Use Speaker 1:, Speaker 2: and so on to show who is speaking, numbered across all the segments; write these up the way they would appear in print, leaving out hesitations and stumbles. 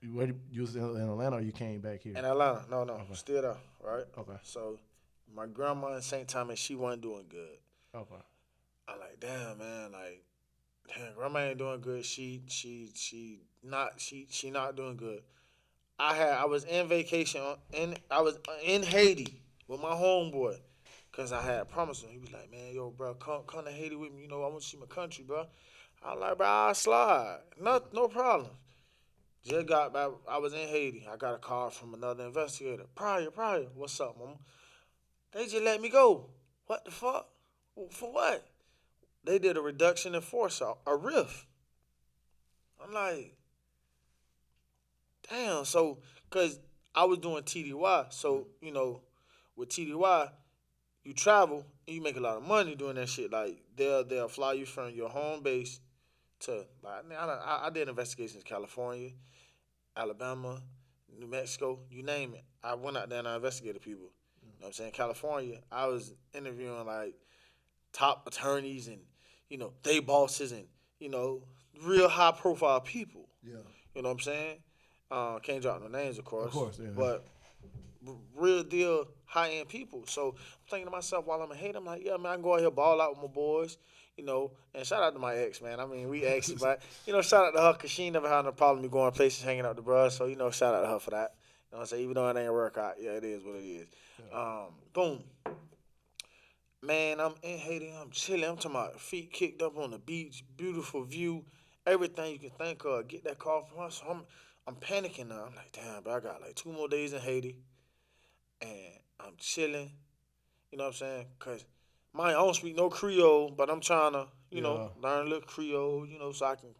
Speaker 1: You was in Atlanta or you came back here?
Speaker 2: In Atlanta. No,
Speaker 1: Okay.
Speaker 2: still there, right?
Speaker 1: Okay.
Speaker 2: So my grandma in St. Thomas, she wasn't doing good.
Speaker 1: Okay.
Speaker 2: I like, damn man, like, damn, grandma ain't doing good. She not doing good. I was in vacation I was in Haiti with my homeboy. Cause I had promised him. He was like, man, yo, bro, come to Haiti with me. I want to see my country, bro. I was like, bro, I'll slide. No problem. Just got back. I was in Haiti. I got a call from another investigator. Pryor, what's up, mama? They just let me go. What the fuck? For what? They did a reduction in force, a riff. I'm like, damn. So, cause I was doing TDY, so with TDY, you travel and you make a lot of money doing that shit. Like they'll fly you from your home base to like I did investigations in California, Alabama, New Mexico, you name it. I went out there and I investigated people. You know what I'm saying? California, I was interviewing like top attorneys and they bosses and you know real high profile people.
Speaker 1: Yeah.
Speaker 2: You know what I'm saying? Can't drop no names, of
Speaker 1: Of
Speaker 2: course,
Speaker 1: course. Yeah.
Speaker 2: but real deal high end people. So I'm thinking to myself while I'm in Haiti, I'm like, yeah, man, I can go out here ball out with my boys, and shout out to my ex, man. I mean, we ex, but shout out to her because she ain't never had no problem me going places, hanging out with the bros. So shout out to her for that. You know what I'm saying? Even though it ain't work out, yeah, it is what it is.
Speaker 1: Yeah.
Speaker 2: Boom. Man, I'm in Haiti. I'm chilling. I'm talking about feet kicked up on the beach, beautiful view, everything you can think of. Get that call from us. So I'm panicking now. I'm like, damn, bro, I got like 2 more days in Haiti and I'm chilling. You know what I'm saying? Cause I don't speak no Creole, but I'm trying to,
Speaker 1: Yeah.
Speaker 2: learn a little Creole, so I can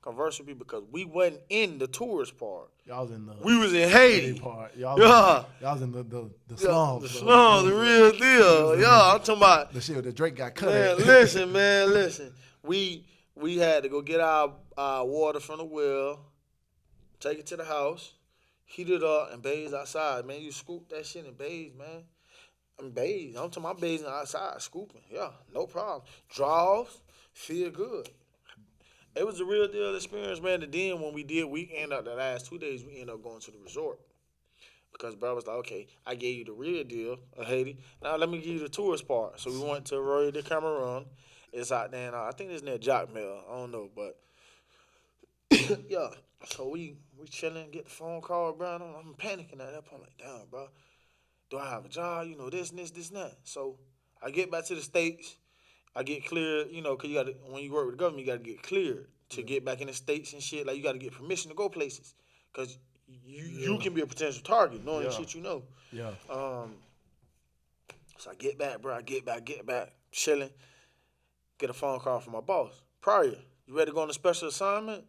Speaker 2: converse with people because we wasn't in the tourist part.
Speaker 1: Y'all was in the
Speaker 2: We was in
Speaker 1: city
Speaker 2: Haiti.
Speaker 1: part. Y'all was in,
Speaker 2: Yeah.
Speaker 1: y'all was in the
Speaker 2: Yeah,
Speaker 1: slums.
Speaker 2: the
Speaker 1: So
Speaker 2: slum, the real
Speaker 1: it was
Speaker 2: deal.
Speaker 1: in
Speaker 2: Yeah, I'm talking about
Speaker 1: the shit where the Drake got cut
Speaker 2: man.
Speaker 1: at.
Speaker 2: Listen. We had to go get our water from the well, take it to the house, heat it up, and bathe outside. Man, you scoop that shit and bathe, man. I'm bathed. I'm talking about bathing outside, scooping. Yeah, no problem. Draws, feel good. It was a real deal experience, man. And then when we end up the last 2 days, we end up going to the resort. Because bro was like, okay, I gave you the real deal of Haiti. Now let me give you the tourist part. So we went to Royal de Cameroon. It's out there, and I think it's near Jacmel. I don't know, but yeah. So we chilling, get the phone call, bro. I'm panicking at that point. I'm like, damn, bro, do I have a job? This, and that. So I get back to the states. I get cleared, cause you got to when you work with the government, you got to get cleared to
Speaker 1: Yeah.
Speaker 2: get back in the states and shit. Like you got to get permission to go places, cause you
Speaker 1: Yeah.
Speaker 2: can be a potential target knowing the
Speaker 1: Yeah.
Speaker 2: shit you know.
Speaker 1: Yeah.
Speaker 2: Um, so I get back, bro. I get back, chilling. Get a phone call from my boss. Pryor, you ready to go on a special assignment?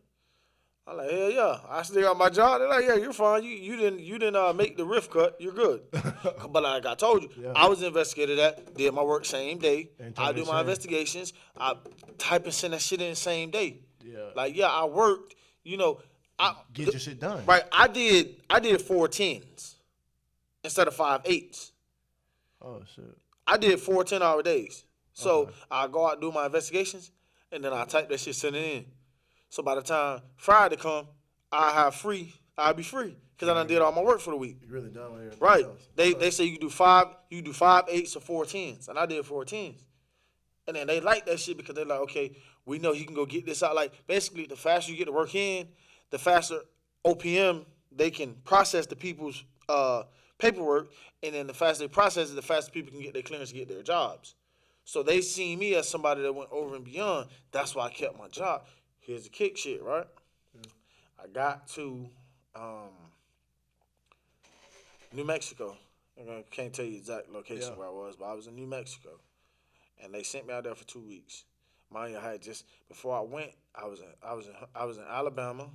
Speaker 2: I'm like, hell yeah. I still got my job. They're like, yeah, you're fine. You didn't make the riff cut. You're good. But like I told you,
Speaker 1: Yeah.
Speaker 2: I was investigated that. Did my work same day.
Speaker 1: And
Speaker 2: I
Speaker 1: turn
Speaker 2: do
Speaker 1: that
Speaker 2: my
Speaker 1: shit.
Speaker 2: investigations. I type and send that shit in the same day.
Speaker 1: Yeah.
Speaker 2: Like yeah, I worked. I
Speaker 1: Get your shit done.
Speaker 2: right. I did 4 10s instead of 5 8s.
Speaker 1: Oh shit.
Speaker 2: I did 4 10-hour days. So
Speaker 1: Okay.
Speaker 2: I go out and do my investigations, and then I type that shit, send it in. So by the time Friday come, I'll be free because I done did all my work for the week.
Speaker 1: You really done with everything
Speaker 2: Right?
Speaker 1: else.
Speaker 2: They say you can do 5 8s or 4 10s, and I did 4 10s. And then they like that shit because they're like, okay, we know he can go get this out. Like basically, the faster you get the work in, the faster OPM they can process the people's paperwork, and then the faster they process it, the faster people can get their clearance to get their jobs. So they see me as somebody that went over and beyond. That's why I kept my job. Here's the kick shit, right? I got to um, New Mexico. I can't tell you the exact location
Speaker 1: Yeah.
Speaker 2: where I was, but I was in New Mexico, and they sent me out there for 2 weeks. Mind you, I had just before I went, I was in Alabama.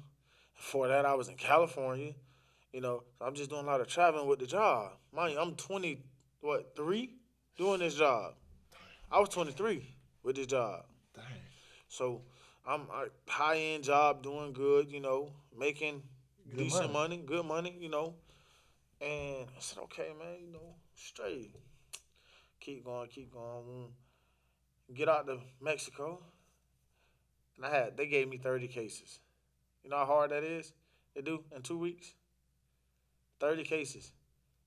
Speaker 2: Before that, I was in California. So I'm just doing a lot of traveling with the job. Mind you, I'm 3 doing this job. I was 23 with this job.
Speaker 1: Dang.
Speaker 2: So I'm a high end job, doing good. Making
Speaker 1: Good
Speaker 2: decent
Speaker 1: money.
Speaker 2: money, good money. And I said, okay, man, straight. Keep going, keep going. Get out to Mexico. And they gave me 30 cases. You know how hard that is? they do in 2 weeks? 30 cases.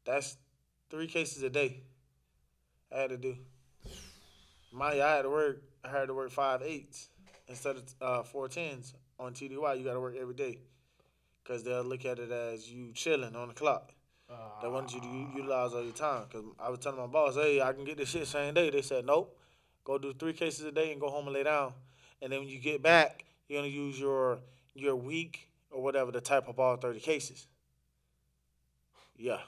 Speaker 2: That's 3 cases a day. I had to do. I had to work 5/8s instead of 4/10s on TDY. You got to work every day because they'll look at it as you chilling on the clock. They want you to utilize all your time. Because I was telling my boss, hey, I can get this shit same day. They said, nope. Go do 3 cases a day and go home and lay down. And then when you get back, you're going to use your week or whatever to type up all 30 cases. Yeah.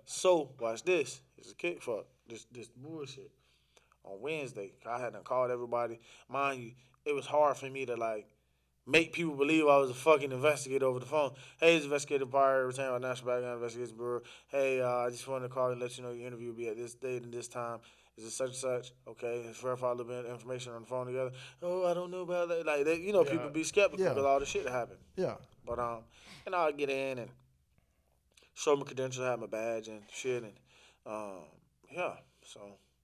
Speaker 2: So, watch this. It's a kick fuck. This bullshit. On Wednesday, I had to call everybody. Mind you, it was hard for me to, like, make people believe I was a fucking investigator over the phone. Hey, it's Investigator Pryor, retained by National Background Investigation Bureau. Hey, I just wanted to call and let you know your interview will be at this date and this time. Is it such and such? Okay, let's verify a little bit of information on the phone together. Oh, I don't know about that. Like, people be skeptical because all the shit that happened.
Speaker 1: Yeah.
Speaker 2: But, I get in and show my credentials, have my badge and shit. And, yeah, so,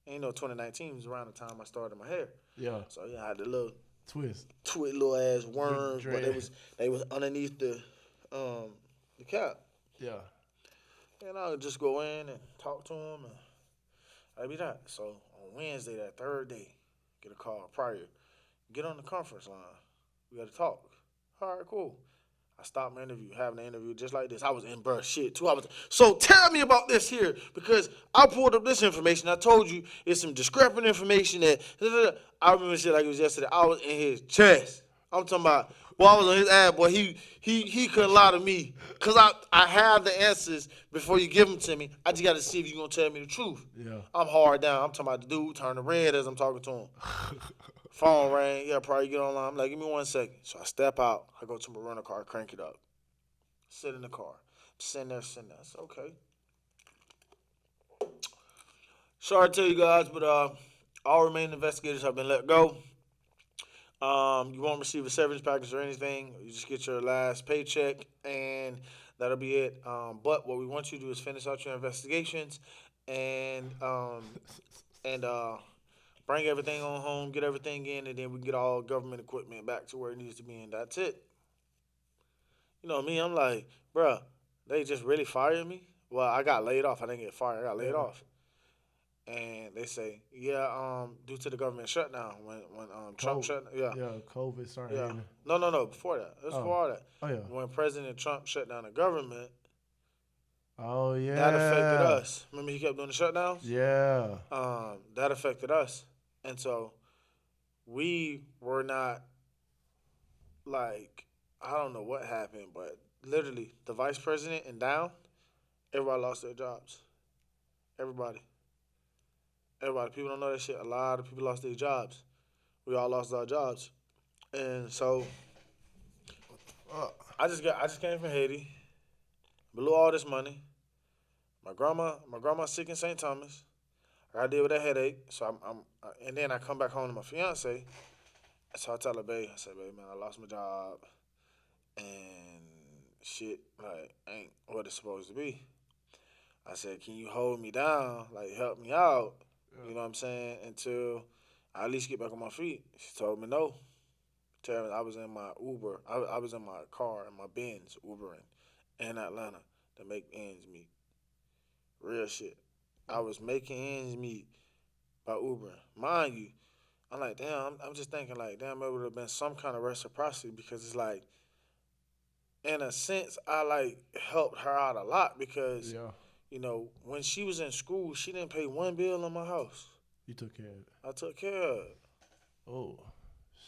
Speaker 2: ain't no 2019 was around the time I started my hair.
Speaker 1: Yeah.
Speaker 2: So, yeah, I had the little
Speaker 1: twit
Speaker 2: little ass worms, but they was underneath the cap.
Speaker 1: Yeah.
Speaker 2: And I would just go in and talk to them, and I'd be that. So on Wednesday, that third day, get a call, Pryor, get on the conference line. We got to talk. All right, cool. I stopped my interview, having an interview just like this. I was in bruh shit 2 hours. So tell me about this here, because I pulled up this information. I told you it's some discrepant information that I remember shit like it was yesterday. I was in his chest. I'm talking about, boy, I was on his ass, boy. He couldn't lie to me, because I have the answers before you give them to me. I just got to see if you're going to tell me the truth.
Speaker 1: Yeah.
Speaker 2: I'm hard down. I'm talking about the dude turning red as I'm talking to him. Phone rang. Yeah, probably get online. I'm like, give me 1 second. So I step out. I go to my rental car, crank it up. Sit in the car. Sitting there. I said, okay. Sorry to tell you guys, but all remaining investigators have been let go. You won't receive a severance package or anything. You just get your last paycheck, and that'll be it. But what we want you to do is finish out your investigations and bring everything on home, get everything in, and then we can get all government equipment back to where it needs to be, and that's it. You know me, I'm like, bruh, they just really fired me? Well, I got laid off. I didn't get fired. I got laid off. And they say, yeah, due to the government shutdown, when Trump shut,
Speaker 1: Yeah, COVID started.
Speaker 2: Yeah. No, before that. It was before all that.
Speaker 1: Oh, yeah.
Speaker 2: When President Trump shut down the government,
Speaker 1: oh, yeah,
Speaker 2: that affected us. Remember he kept doing the shutdowns?
Speaker 1: Yeah.
Speaker 2: That affected us. And so we were not, like, I don't know what happened, but literally the vice president and down, everybody lost their jobs. Everybody. People don't know that shit. A lot of people lost their jobs. We all lost our jobs. And so I just came from Haiti, blew all this money. My grandma's sick in St. Thomas. I gotta deal with that headache. So and then I come back home to my fiance. So I tell her, babe, I said, babe, man, I lost my job, and shit, like, ain't what it's supposed to be. I said, can you hold me down, like, help me out, you know what I'm saying, until I at least get back on my feet? She told me no. Tell me I was in my Uber, I was in my car, in my Benz, Ubering in Atlanta to make ends meet. Real shit. I was making ends meet by Ubering. Mind you, I'm like, damn, I'm just thinking, like, damn, it would have been some kind of reciprocity, because it's like, in a sense, I, like, helped her out a lot, because, you know, when she was in school, she didn't pay one bill on my house.
Speaker 1: You took care of it.
Speaker 2: I took care of it.
Speaker 1: Oh,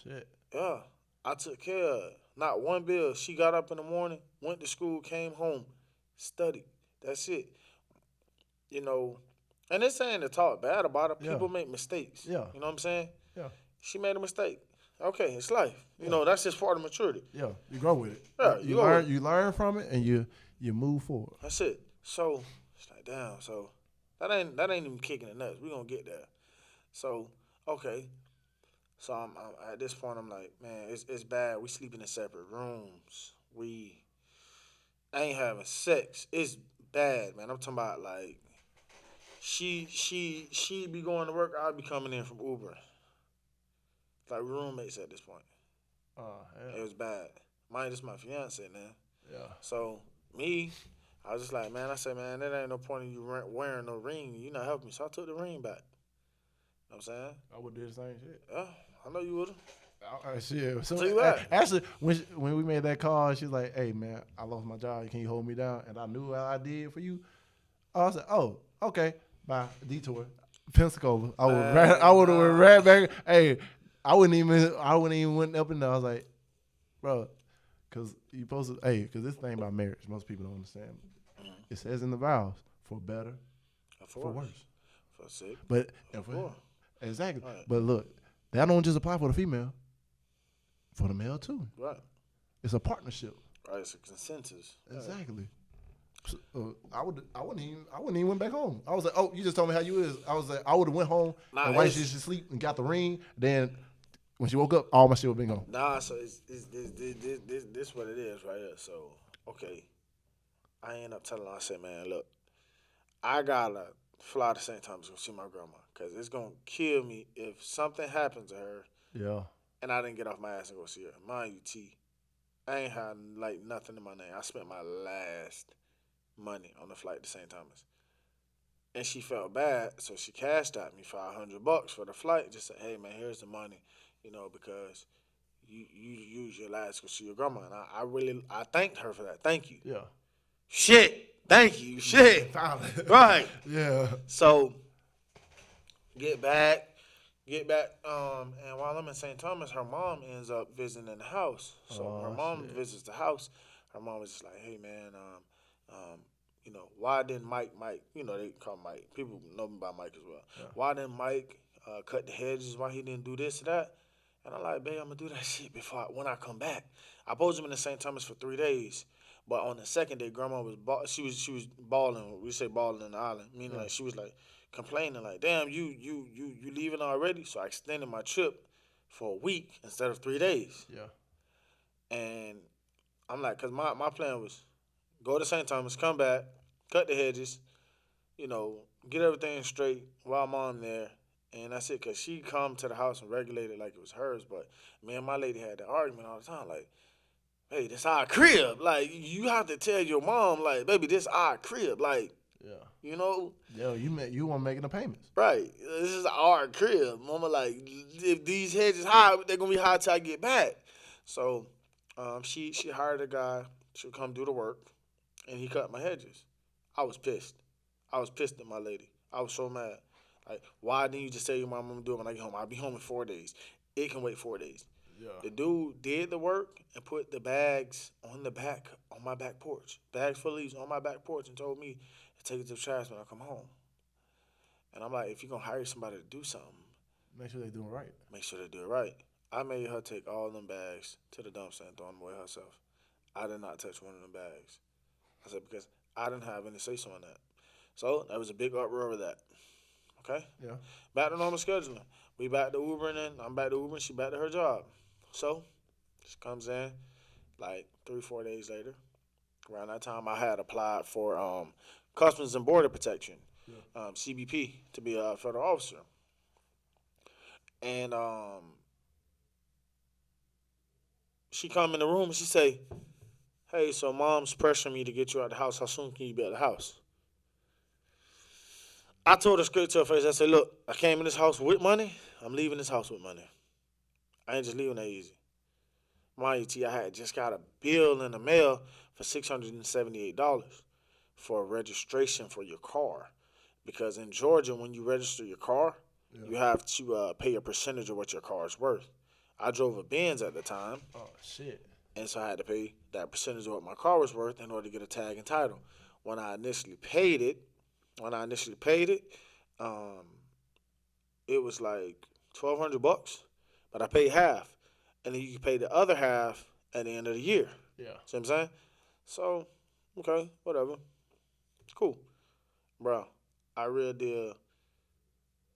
Speaker 1: shit.
Speaker 2: Yeah, I took care of it. Not one bill. She got up in the morning, went to school, came home, studied. That's it. You know, and this ain't to talk bad about it. People make mistakes. Yeah. You know what I'm saying?
Speaker 1: Yeah.
Speaker 2: She made a mistake. Okay, it's life. You know, that's just part of maturity.
Speaker 1: Yeah, you grow with it.
Speaker 2: Yeah,
Speaker 1: you learn from it, and you move forward.
Speaker 2: That's it. So it's like, damn. So that ain't even kicking the nuts. We gonna get there. So okay. So I'm at this point. I'm like, man, it's bad. We sleeping in separate rooms. We ain't having sex. It's bad, man. I'm talking about, like, she be going to work. I'll be coming in from Uber. Like, roommates at this point.
Speaker 1: Oh, hell.
Speaker 2: It was bad. Mind, this my fiance, man.
Speaker 1: Yeah.
Speaker 2: So me, I was just like, man, I said, man, there ain't no point in you wearing no ring. You not helping me. So I took the ring back. You know what I'm saying?
Speaker 1: I would do the same shit.
Speaker 2: Yeah, I know you would have.
Speaker 1: Shit. So,
Speaker 2: Take it back.
Speaker 1: actually, when we made that call, she was like, "Hey man, I lost my job. Can you hold me down?" And I knew what I did for you. I said, "Oh, okay." Bye. Detour. Pensacola. I would have went right back. Hey, I wouldn't even went up in there. I was like, bro, because you supposed to. Hey, because this thing about marriage, most people don't understand. It says in the vows, for better, for worse,
Speaker 2: for sick,
Speaker 1: but
Speaker 2: for
Speaker 1: exactly.
Speaker 2: Right.
Speaker 1: But look, that don't just apply for the female. For the male too.
Speaker 2: Right.
Speaker 1: It's a partnership.
Speaker 2: Right. It's a consensus.
Speaker 1: Exactly. So, I wouldn't even went back home. I was like, oh, you just told me how you is. I was like, I would have went home and while she should sleep and got the ring. Then when she woke up, all my shit would been gone.
Speaker 2: Nah, so this what it is right here. So okay, I end up telling her, I said, man, look, I gotta fly to St. Thomas to see my grandma because it's gonna kill me if something happens to her.
Speaker 1: Yeah.
Speaker 2: And I didn't get off my ass and go see her. Mind you, T, I ain't had like nothing in my name. I spent my last money on the flight to St. Thomas. And she felt bad, so she cashed out me $500 for the flight. Just said, hey man, here's the money, because you use your last to go see your grandma. And I thanked her for that. Thank you.
Speaker 1: Yeah.
Speaker 2: Shit. Thank you. Shit.
Speaker 1: Finally.
Speaker 2: Right.
Speaker 1: Yeah.
Speaker 2: So get back. And while I'm in St. Thomas, her mom ends up visiting the house. So her mom visits the house. Her mom was just like, hey, man, why didn't Mike, they call Mike. People know me by Mike as well.
Speaker 1: Yeah.
Speaker 2: Why didn't Mike cut the hedges? Why he didn't do this or that? And I'm like, babe, I'm going to do that shit when I come back. I posed him in St. Thomas for 3 days. But on the second day, grandma was she was balling. We say balling in the island, meaning like she was like complaining, like, damn, you leaving already? So I extended my trip for a week instead of 3 days.
Speaker 1: Yeah.
Speaker 2: And I'm like, cause my plan was go to St. Thomas, come back, cut the hedges, get everything straight while I'm on there. And that's it, cause she come to the house and regulate it like it was hers. But me and my lady had that argument all the time, like, hey, this our crib. Like, you have to tell your mom, like, baby, this our crib. Like,
Speaker 1: yeah.
Speaker 2: Yo,
Speaker 1: you weren't making the payments.
Speaker 2: Right. This is our crib. Mama, like, if these hedges high, they're going to be high till I get back. So she hired a guy to come do the work, and he cut my hedges. I was pissed. I was pissed at my lady. I was so mad. Like, why didn't you just tell your mom I'm going to do it when I get home? I'll be home in 4 days. It can wait 4 days.
Speaker 1: Yeah.
Speaker 2: The dude did the work and put the bags on my back porch. Bags full of leaves on my back porch and told me to take it to the trash when I come home. And I'm like, if you're going to hire somebody to do something,
Speaker 1: make sure they do it right.
Speaker 2: Make sure they do it right. I made her take all them bags to the dumpster and throw them away herself. I did not touch one of them bags. I said, because I didn't have any say-so in that. So that was a big uproar over that. Okay?
Speaker 1: Yeah.
Speaker 2: Back to normal scheduling. We back to Ubering and I'm back to Ubering. She back to her job. So she comes in like 3-4 days later. Around that time, I had applied for Customs and Border Protection, CBP, to be a federal officer. And she come in the room and she say, hey, so mom's pressuring me to get you out of the house. How soon can you be out of the house? I told her straight to her face, I said, look, I came in this house with money. I'm leaving this house with money. I ain't just leaving that easy. Mind you, T, I had just got a bill in the mail for $678 for registration for your car. Because in Georgia, when you register your car, you have to pay a percentage of what your car is worth. I drove a Benz at the time.
Speaker 1: Oh, shit.
Speaker 2: And so I had to pay that percentage of what my car was worth in order to get a tag and title. When I initially paid it, it was like $1,200, but I paid half. And then you can pay the other half at the end of the year.
Speaker 1: Yeah.
Speaker 2: See what I'm saying? So, okay, whatever. Cool. Bro, I real deal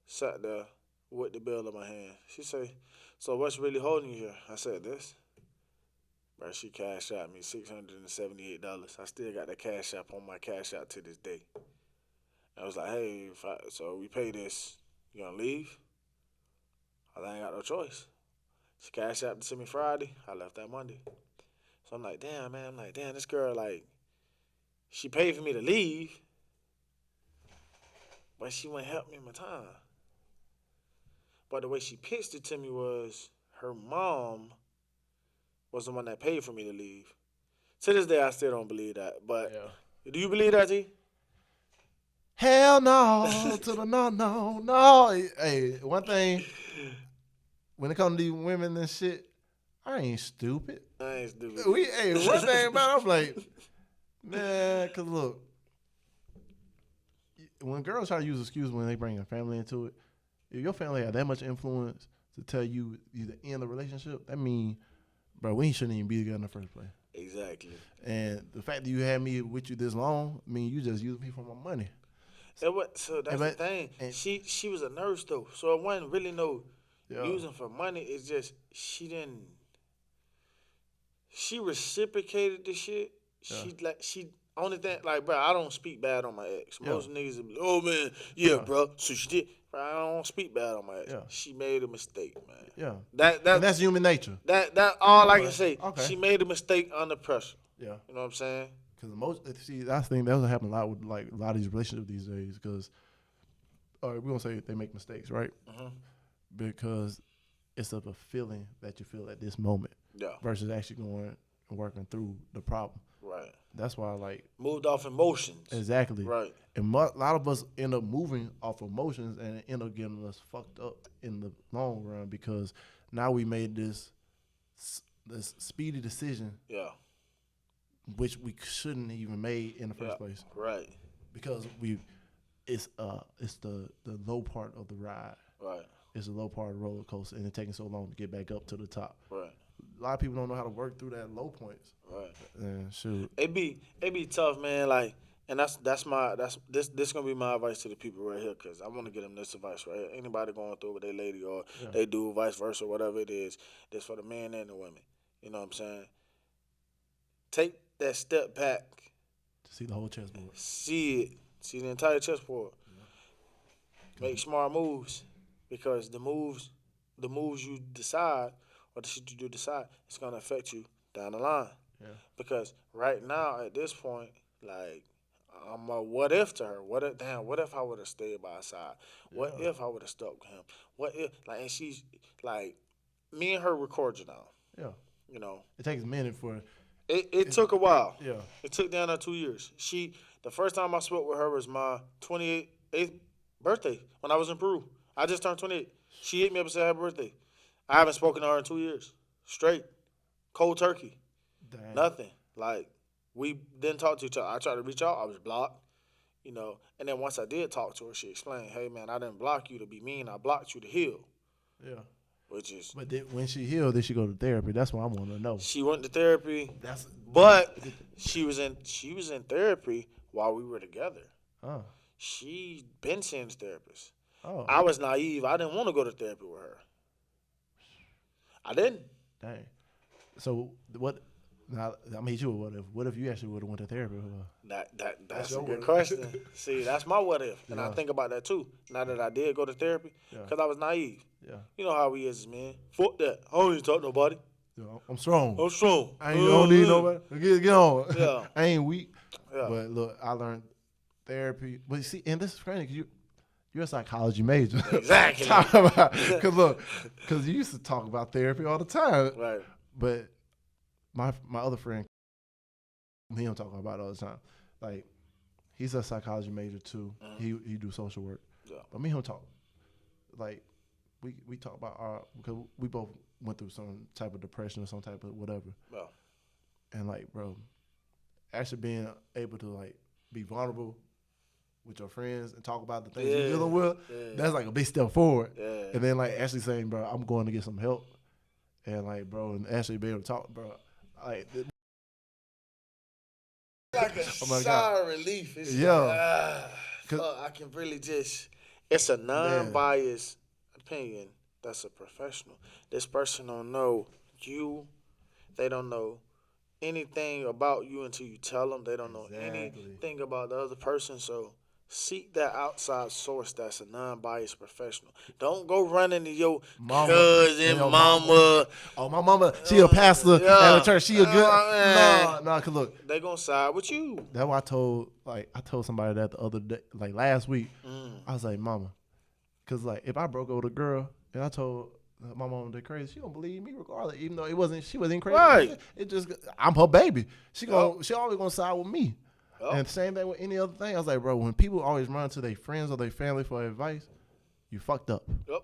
Speaker 2: sat there with the bill in my hand. She say, so what's really holding you here? I said, this. Bro, she cashed out me $678. I still got the cash app on my cash out to this day. I was like, hey, so we pay this, you gonna leave? I ain't got no choice. She cashed out to me Friday. I left that Monday. So I'm like, damn, man. I'm like, damn, this girl, like, she paid for me to leave, but she wouldn't help me in my time. But the way she pitched it to me was her mom was the one that paid for me to leave. To this day, I still don't believe that. But do you believe that, G?
Speaker 1: Hell no to the no. Hey, one thing, when it comes to these women and shit, I ain't stupid.
Speaker 2: I ain't stupid.
Speaker 1: One thing about it, I'm like, man, because look, when girls try to use excuses when they bring a family into it, if your family had that much influence to tell you to end the relationship, that means, bro, we shouldn't even be together in the first place.
Speaker 2: Exactly.
Speaker 1: And the fact that you had me with you this long, I mean, you just used me for my money.
Speaker 2: So that's the thing. She was a nurse though, so it wasn't really no using for money. It's just she reciprocated the shit. Yeah. She only thing like, bro, I don't speak bad on my ex. Most niggas be like, oh man, bro. So she did. Bro, I don't speak bad on my ex. Yeah. She made a mistake, man.
Speaker 1: Yeah. And that's human nature.
Speaker 2: That all I can say. Okay. She made a mistake under pressure.
Speaker 1: Yeah.
Speaker 2: You know what I'm saying?
Speaker 1: Because I think that doesn't happen a lot with like a lot of these relationships these days. Because, all right, we're gonna say they make mistakes, right? Mm-hmm. Because it's of a feeling that you feel at this moment, versus actually going and working through the problem. Right. That's why, like,
Speaker 2: moved off emotions.
Speaker 1: Exactly.
Speaker 2: Right.
Speaker 1: And a lot of us end up moving off emotions and it end up getting us fucked up in the long run because now we made this speedy decision. Yeah. Which we shouldn't even made in the first place. Right. Because it's the low part of the ride. Right. It's the low part of the roller coaster and it's taking so long to get back up to the top. Right. A lot of people don't know how to work through that low points. Right. And shoot.
Speaker 2: It be tough, man. Like, and this gonna be my advice to the people right here, cause I want to get them this advice right here. Anybody going through with their lady or they do vice versa, whatever it is, this for the men and the women. You know what I'm saying? Take that step back
Speaker 1: to see the whole chessboard.
Speaker 2: See the entire chessboard. Yeah. Make smart moves, because the moves you decide, or the shit you do decide, it's gonna affect you down the line. Yeah. Because right now at this point, like, I'm a what if to her. What if I would have stayed by her side? What if I would have stuck with him? What if, like, and she's like, me and her were cordial now. Yeah. You know.
Speaker 1: It takes a minute for.
Speaker 2: It took a while. Yeah. It took down to 2 years. The first time I spoke with her was my 28th birthday when I was in Peru. I just turned 28. She hit me up and said happy birthday. I haven't spoken to her in 2 years. Straight. Cold turkey. Dang. Nothing. Like, we didn't talk to each other. I tried to reach out. I was blocked. You know. And then once I did talk to her, she explained, hey, man, I didn't block you to be mean. I blocked you to heal. Yeah.
Speaker 1: But when she healed, did she go to therapy? That's what I want to know.
Speaker 2: She went to therapy, but she was in therapy while we were together. Oh. She been seeing the therapist. Oh. I was naive. I didn't want to go to therapy with her. I didn't.
Speaker 1: Dang. So what? Now, I'm gonna hit you with what if. What if you actually would have went to therapy with her?
Speaker 2: That's a good question. See, that's my what if, and I think about that too. Now that I did go to therapy, because I was naive. Yeah. You know how we is, man. Fuck that. I don't even talk to nobody.
Speaker 1: Yeah, I'm strong.
Speaker 2: I
Speaker 1: don't need nobody. Get on. Yeah. I ain't weak. Yeah. But look, I learned therapy. But you see, and this is crazy because you're a psychology major.
Speaker 2: Exactly.
Speaker 1: Because you used to talk about therapy all the time. Right. But my other friend, he don't talk about it all the time. Like, he's a psychology major too. Mm-hmm. He do social work. Yeah. But me and him talk. Like, we talk about because we both went through some type of depression or some type of whatever. Yeah. And like, bro, actually being able to like be vulnerable with your friends and talk about the things you're dealing with, that's like a big step forward. Yeah. And then like actually saying, bro, I'm going to get some help. And like, bro, and actually be able to talk, bro. Like
Speaker 2: a sigh of relief. It's I can really just. It's a non-biased opinion. That's a professional. This person don't know you. They don't know anything about you until you tell them. They don't know anything about the other person. So seek that outside source that's a non-biased professional. Don't go running to your
Speaker 1: Mama,
Speaker 2: cousin,
Speaker 1: your
Speaker 2: mama.
Speaker 1: Oh, my mama, she a pastor at a church. She a good.
Speaker 2: Man.
Speaker 1: No, cause look,
Speaker 2: They gonna side with you.
Speaker 1: that's why I told somebody that the other day, like last week. I was like, mama, cause like if I broke up with a girl and I told my mom they're crazy, she gonna believe me regardless, even though she wasn't crazy.
Speaker 2: Right.
Speaker 1: It just, I'm her baby. She always gonna side with me. And same thing with any other thing. I was like, bro, when people always run to their friends or their family for advice, you fucked up.
Speaker 2: Yep.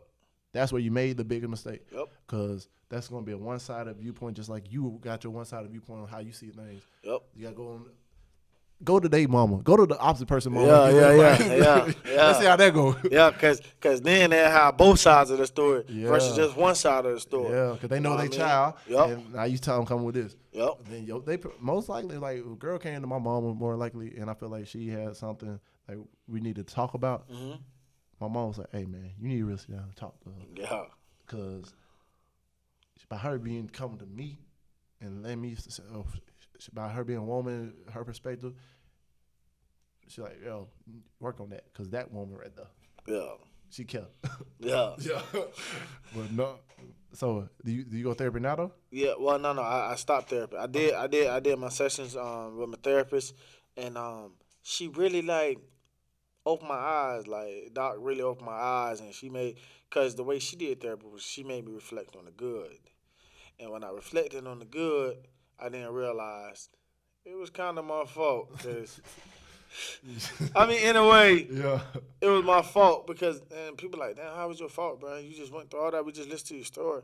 Speaker 1: That's where you made the biggest mistake.
Speaker 2: Yep.
Speaker 1: Because that's going to be a one-sided viewpoint, just like you got your one-sided viewpoint on how you see things.
Speaker 2: Yep.
Speaker 1: You got to go to their mama. Go to the opposite person mama.
Speaker 2: Yeah.
Speaker 1: Let's see how that goes.
Speaker 2: Yeah, because then they have both sides of the story versus just one side of the story.
Speaker 1: Yeah, because they know their child.
Speaker 2: Yep.
Speaker 1: And now you tell them come with this.
Speaker 2: Yep.
Speaker 1: Then they most likely, like, a girl came to my mama more likely, and I feel like she had something like we need to talk about. Mm-hmm. My mom was like, hey, man, you need to really sit down and talk to her.
Speaker 2: Yeah.
Speaker 1: Because by her coming to me and letting me, by her being a woman, her perspective, she's like, yo, work on that. Because that woman right there. Yeah. She kept.
Speaker 2: Yeah.
Speaker 1: Yeah. But no. So do you go to therapy now though?
Speaker 2: Yeah. Well, no. I stopped therapy. I did my sessions with my therapist, and she really like opened my eyes. Like Doc really opened my eyes, and because the way she did therapy was she made me reflect on the good, and when I reflected on the good, I didn't realize it was kind of my fault. Cause I mean, in a way, yeah, it was my fault because people like, damn, how was your fault, bro? You just went through all that. We just listened to your story.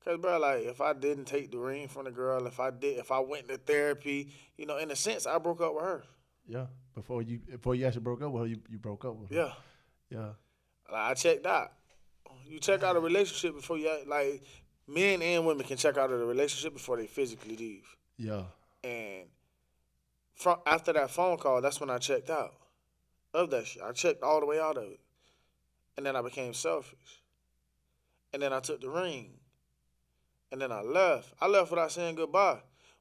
Speaker 2: Cause, bro, like, if I didn't take the ring from the girl, if I went to therapy, in a sense, I broke up with her.
Speaker 1: Yeah. Before you actually broke up with her, you broke up with her.
Speaker 2: Yeah.
Speaker 1: Yeah.
Speaker 2: Like, I checked out. You check out a relationship before like, men and women can check out of the relationship before they physically leave. Yeah. And after that phone call, that's when I checked out of that shit. I checked all the way out of it. And then I became selfish. And then I took the ring. And then I left. I left without saying goodbye.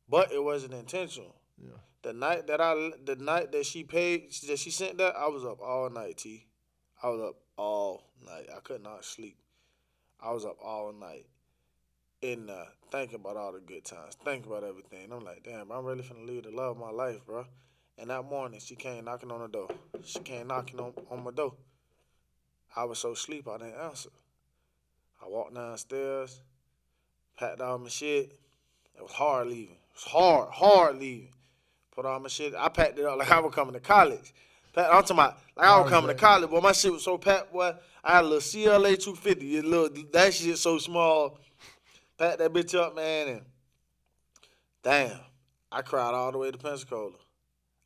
Speaker 2: But it wasn't intentional. Yeah. The night that she sent that, I was up all night, T. I was up all night. I could not sleep. I was up all night. And thinking about all the good times, thinking about everything. I'm like, damn, I'm really finna leave the love of my life, bro. And that morning, she came knocking on the door. She came knocking on my door. I was so asleep, I didn't answer. I walked downstairs, packed all my shit. It was hard leaving. It was hard leaving. Put all my shit. I packed it up like I was coming to college. I'm talking about like I was coming to college, but my shit was so packed, boy. I had a little CLA 250. That shit so small. Packed that bitch up, man, and damn, I cried all the way to Pensacola.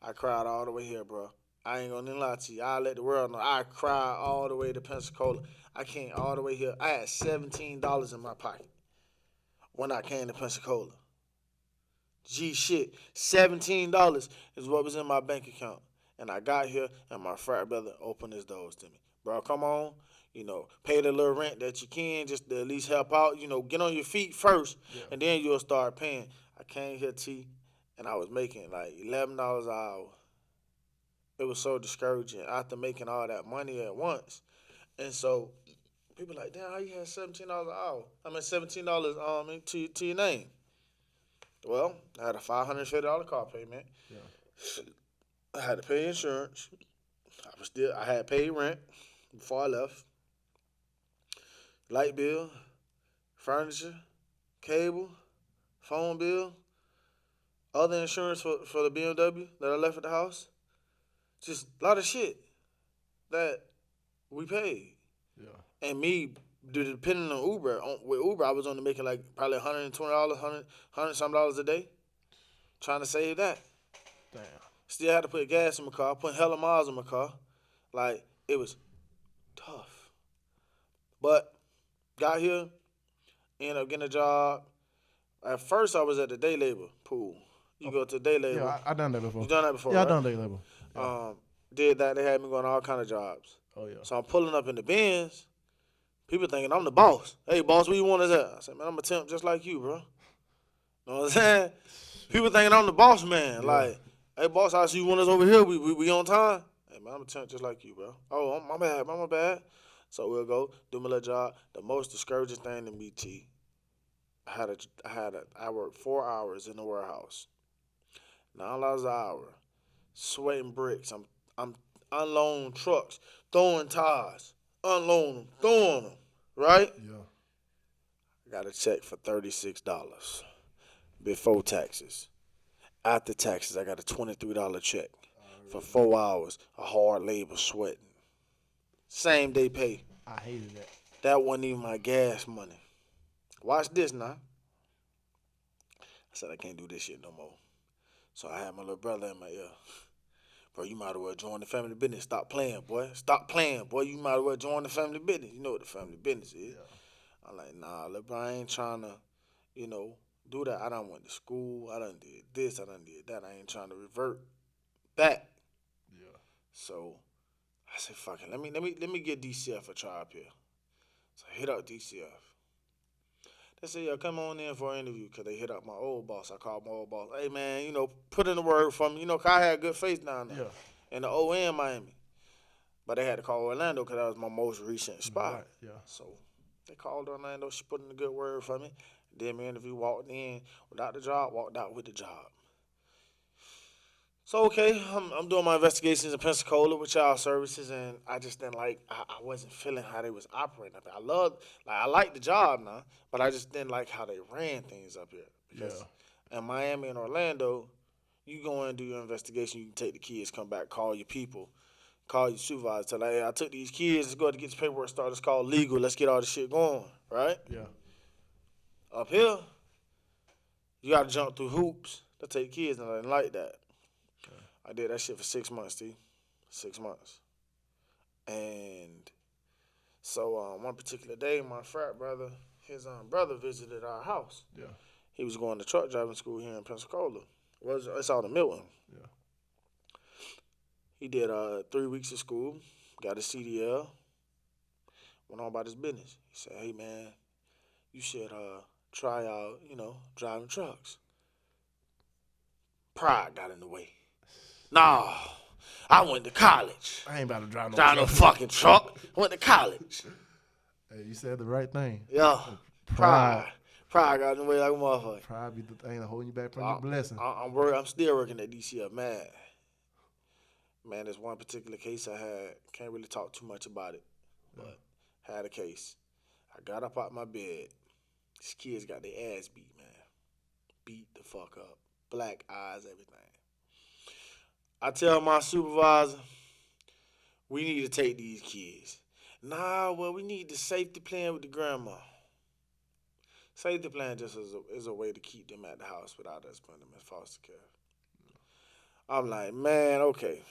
Speaker 2: I cried all the way here, bro. I ain't gonna lie to you. I'll let the world know. I cried all the way to Pensacola. I came all the way here. I had $17 in my pocket when I came to Pensacola. Gee, shit, $17 is what was in my bank account. And I got here, and my frat brother opened his doors to me. Bro, come on. Pay the little rent that you can just to at least help out. Get on your feet first, and then you'll start paying. I came here, T, and I was making like $11 an hour. It was so discouraging after making all that money at once. And so people like, damn, how you had $17 an hour? I mean, $17 to your name. Well, I had a $550 car payment. Yeah. I had to pay insurance. I had paid rent before I left. Light bill, furniture, cable, phone bill, other insurance for the BMW that I left at the house. Just a lot of shit that we paid. Yeah. And me, depending on Uber, with Uber, I was only making like probably $120, $100 something a day, trying to save that. Damn. Still had to put gas in my car, put hella miles in my car. Like, it was tough. But got here, ended up getting a job. At first, I was at the day labor pool. You go to the day labor.
Speaker 1: Yeah, I done that before.
Speaker 2: You done that before,
Speaker 1: yeah,
Speaker 2: right?
Speaker 1: I done day labor. Yeah.
Speaker 2: Did that. They had me going all kind of jobs. Oh, yeah. So I'm pulling up in the Benz. People thinking I'm the boss. Hey, boss, where you want us at? I said, man, I'm a temp just like you, bro. You know what I'm saying? People thinking I'm the boss man. Yeah. Like, hey, boss, I see you want us over here. We on time? Hey, man, I'm a temp just like you, bro. Oh, my bad. So we'll go do my little job. The most discouraging thing to me, T, I worked 4 hours in the warehouse. $9 an hour, sweating bricks. I'm unloading trucks, throwing tires, unloading them, throwing them, right?
Speaker 1: Yeah.
Speaker 2: I got a check for $36 before taxes. After taxes, I got a $23 check for 4 hours of hard labor sweating. Same day pay.
Speaker 1: I hated that.
Speaker 2: That wasn't even my gas money. Watch this now. I said I can't do this shit no more. So I had my little brother in my ear. Bro, you might as well join the family business. Stop playing, boy. Stop playing, boy. You might as well join the family business. You know what the family business is. Yeah. I'm like, nah, look, bro, I ain't trying to, do that. I done went to school. I done did this. I done did that. I ain't trying to revert back.
Speaker 1: Yeah.
Speaker 2: So I said, fuck it. Let me get DCF a try up here. So I hit up DCF. They said, yeah, come on in for an interview, because they hit up my old boss. I called my old boss. Hey, man, put in the word for me. Cause I had a good face down there. Yeah. In the ON Miami. But they had to call Orlando because that was my most recent spot.
Speaker 1: Right, yeah.
Speaker 2: So they called Orlando. She put in a good word for me. Did my interview, walked in without the job, walked out with the job. So, okay, I'm doing my investigations in Pensacola with child services, and I just didn't I wasn't feeling how they was operating up there. I liked the job now, but I just didn't like how they ran things up here. Because in Miami and Orlando, you go in and do your investigation, you can take the kids, come back, call your people, call your supervisor, tell them, hey, I took these kids, let's go to get this paperwork started, it's called legal, let's get all this shit going, right?
Speaker 1: Yeah.
Speaker 2: Up here, you got to jump through hoops to take kids, and I didn't like that. I did that shit for 6 months, T. 6 months. And so one particular day, my frat brother, his brother visited our house.
Speaker 1: Yeah.
Speaker 2: He was going to truck driving school here in Pensacola. It's out in Milton.
Speaker 1: Yeah.
Speaker 2: He did 3 weeks of school, got a CDL, went on about his business. He said, hey, man, you should try out, driving trucks. Pride got in the way. Nah, I went to college.
Speaker 1: I ain't about to drive
Speaker 2: no fucking truck. I went to college.
Speaker 1: Hey, you said the right thing.
Speaker 2: Yeah. Pride got in the way like a motherfucker.
Speaker 1: Pride be the thing that holding you back from your blessing.
Speaker 2: I'm still working at DCF, man. Man, there's one particular case I had. Can't really talk too much about it, but had a case. I got up out my bed. These kids got their ass beat, man. Beat the fuck up. Black eyes, everything. I tell my supervisor, we need to take these kids. Nah, well, we need the safety plan with the grandma. Safety plan just is a way to keep them at the house without us putting them in foster care. I'm like, man, okay.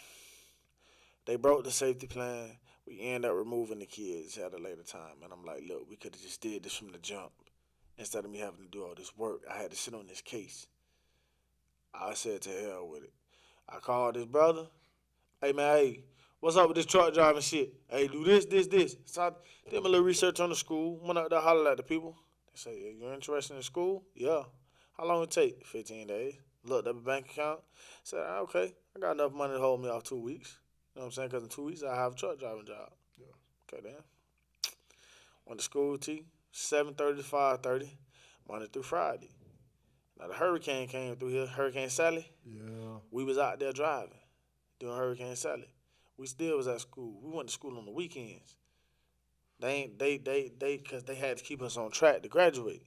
Speaker 2: They broke the safety plan. We end up removing the kids at a later time. And I'm like, look, we could have just did this from the jump. Instead of me having to do all this work, I had to sit on this case. I said to hell with it. I called his brother. Hey, man, hey, what's up with this truck driving shit? Hey, do this. So I did my little research on the school. Went out there, hollered at the people. They say, hey, you're interested in school? Yeah. How long it take? 15 days. Looked up a bank account. Said, okay, I got enough money to hold me off 2 weeks. You know what I'm saying? Because in 2 weeks, I have a truck driving job. Yeah. Okay, then. Went to school, 7:30 to 5:30, Monday through Friday. Now, the hurricane came through here, Hurricane Sally.
Speaker 1: Yeah.
Speaker 2: We was out there driving during Hurricane Sally. We still was at school. We went to school on the weekends. Because they had to keep us on track to graduate.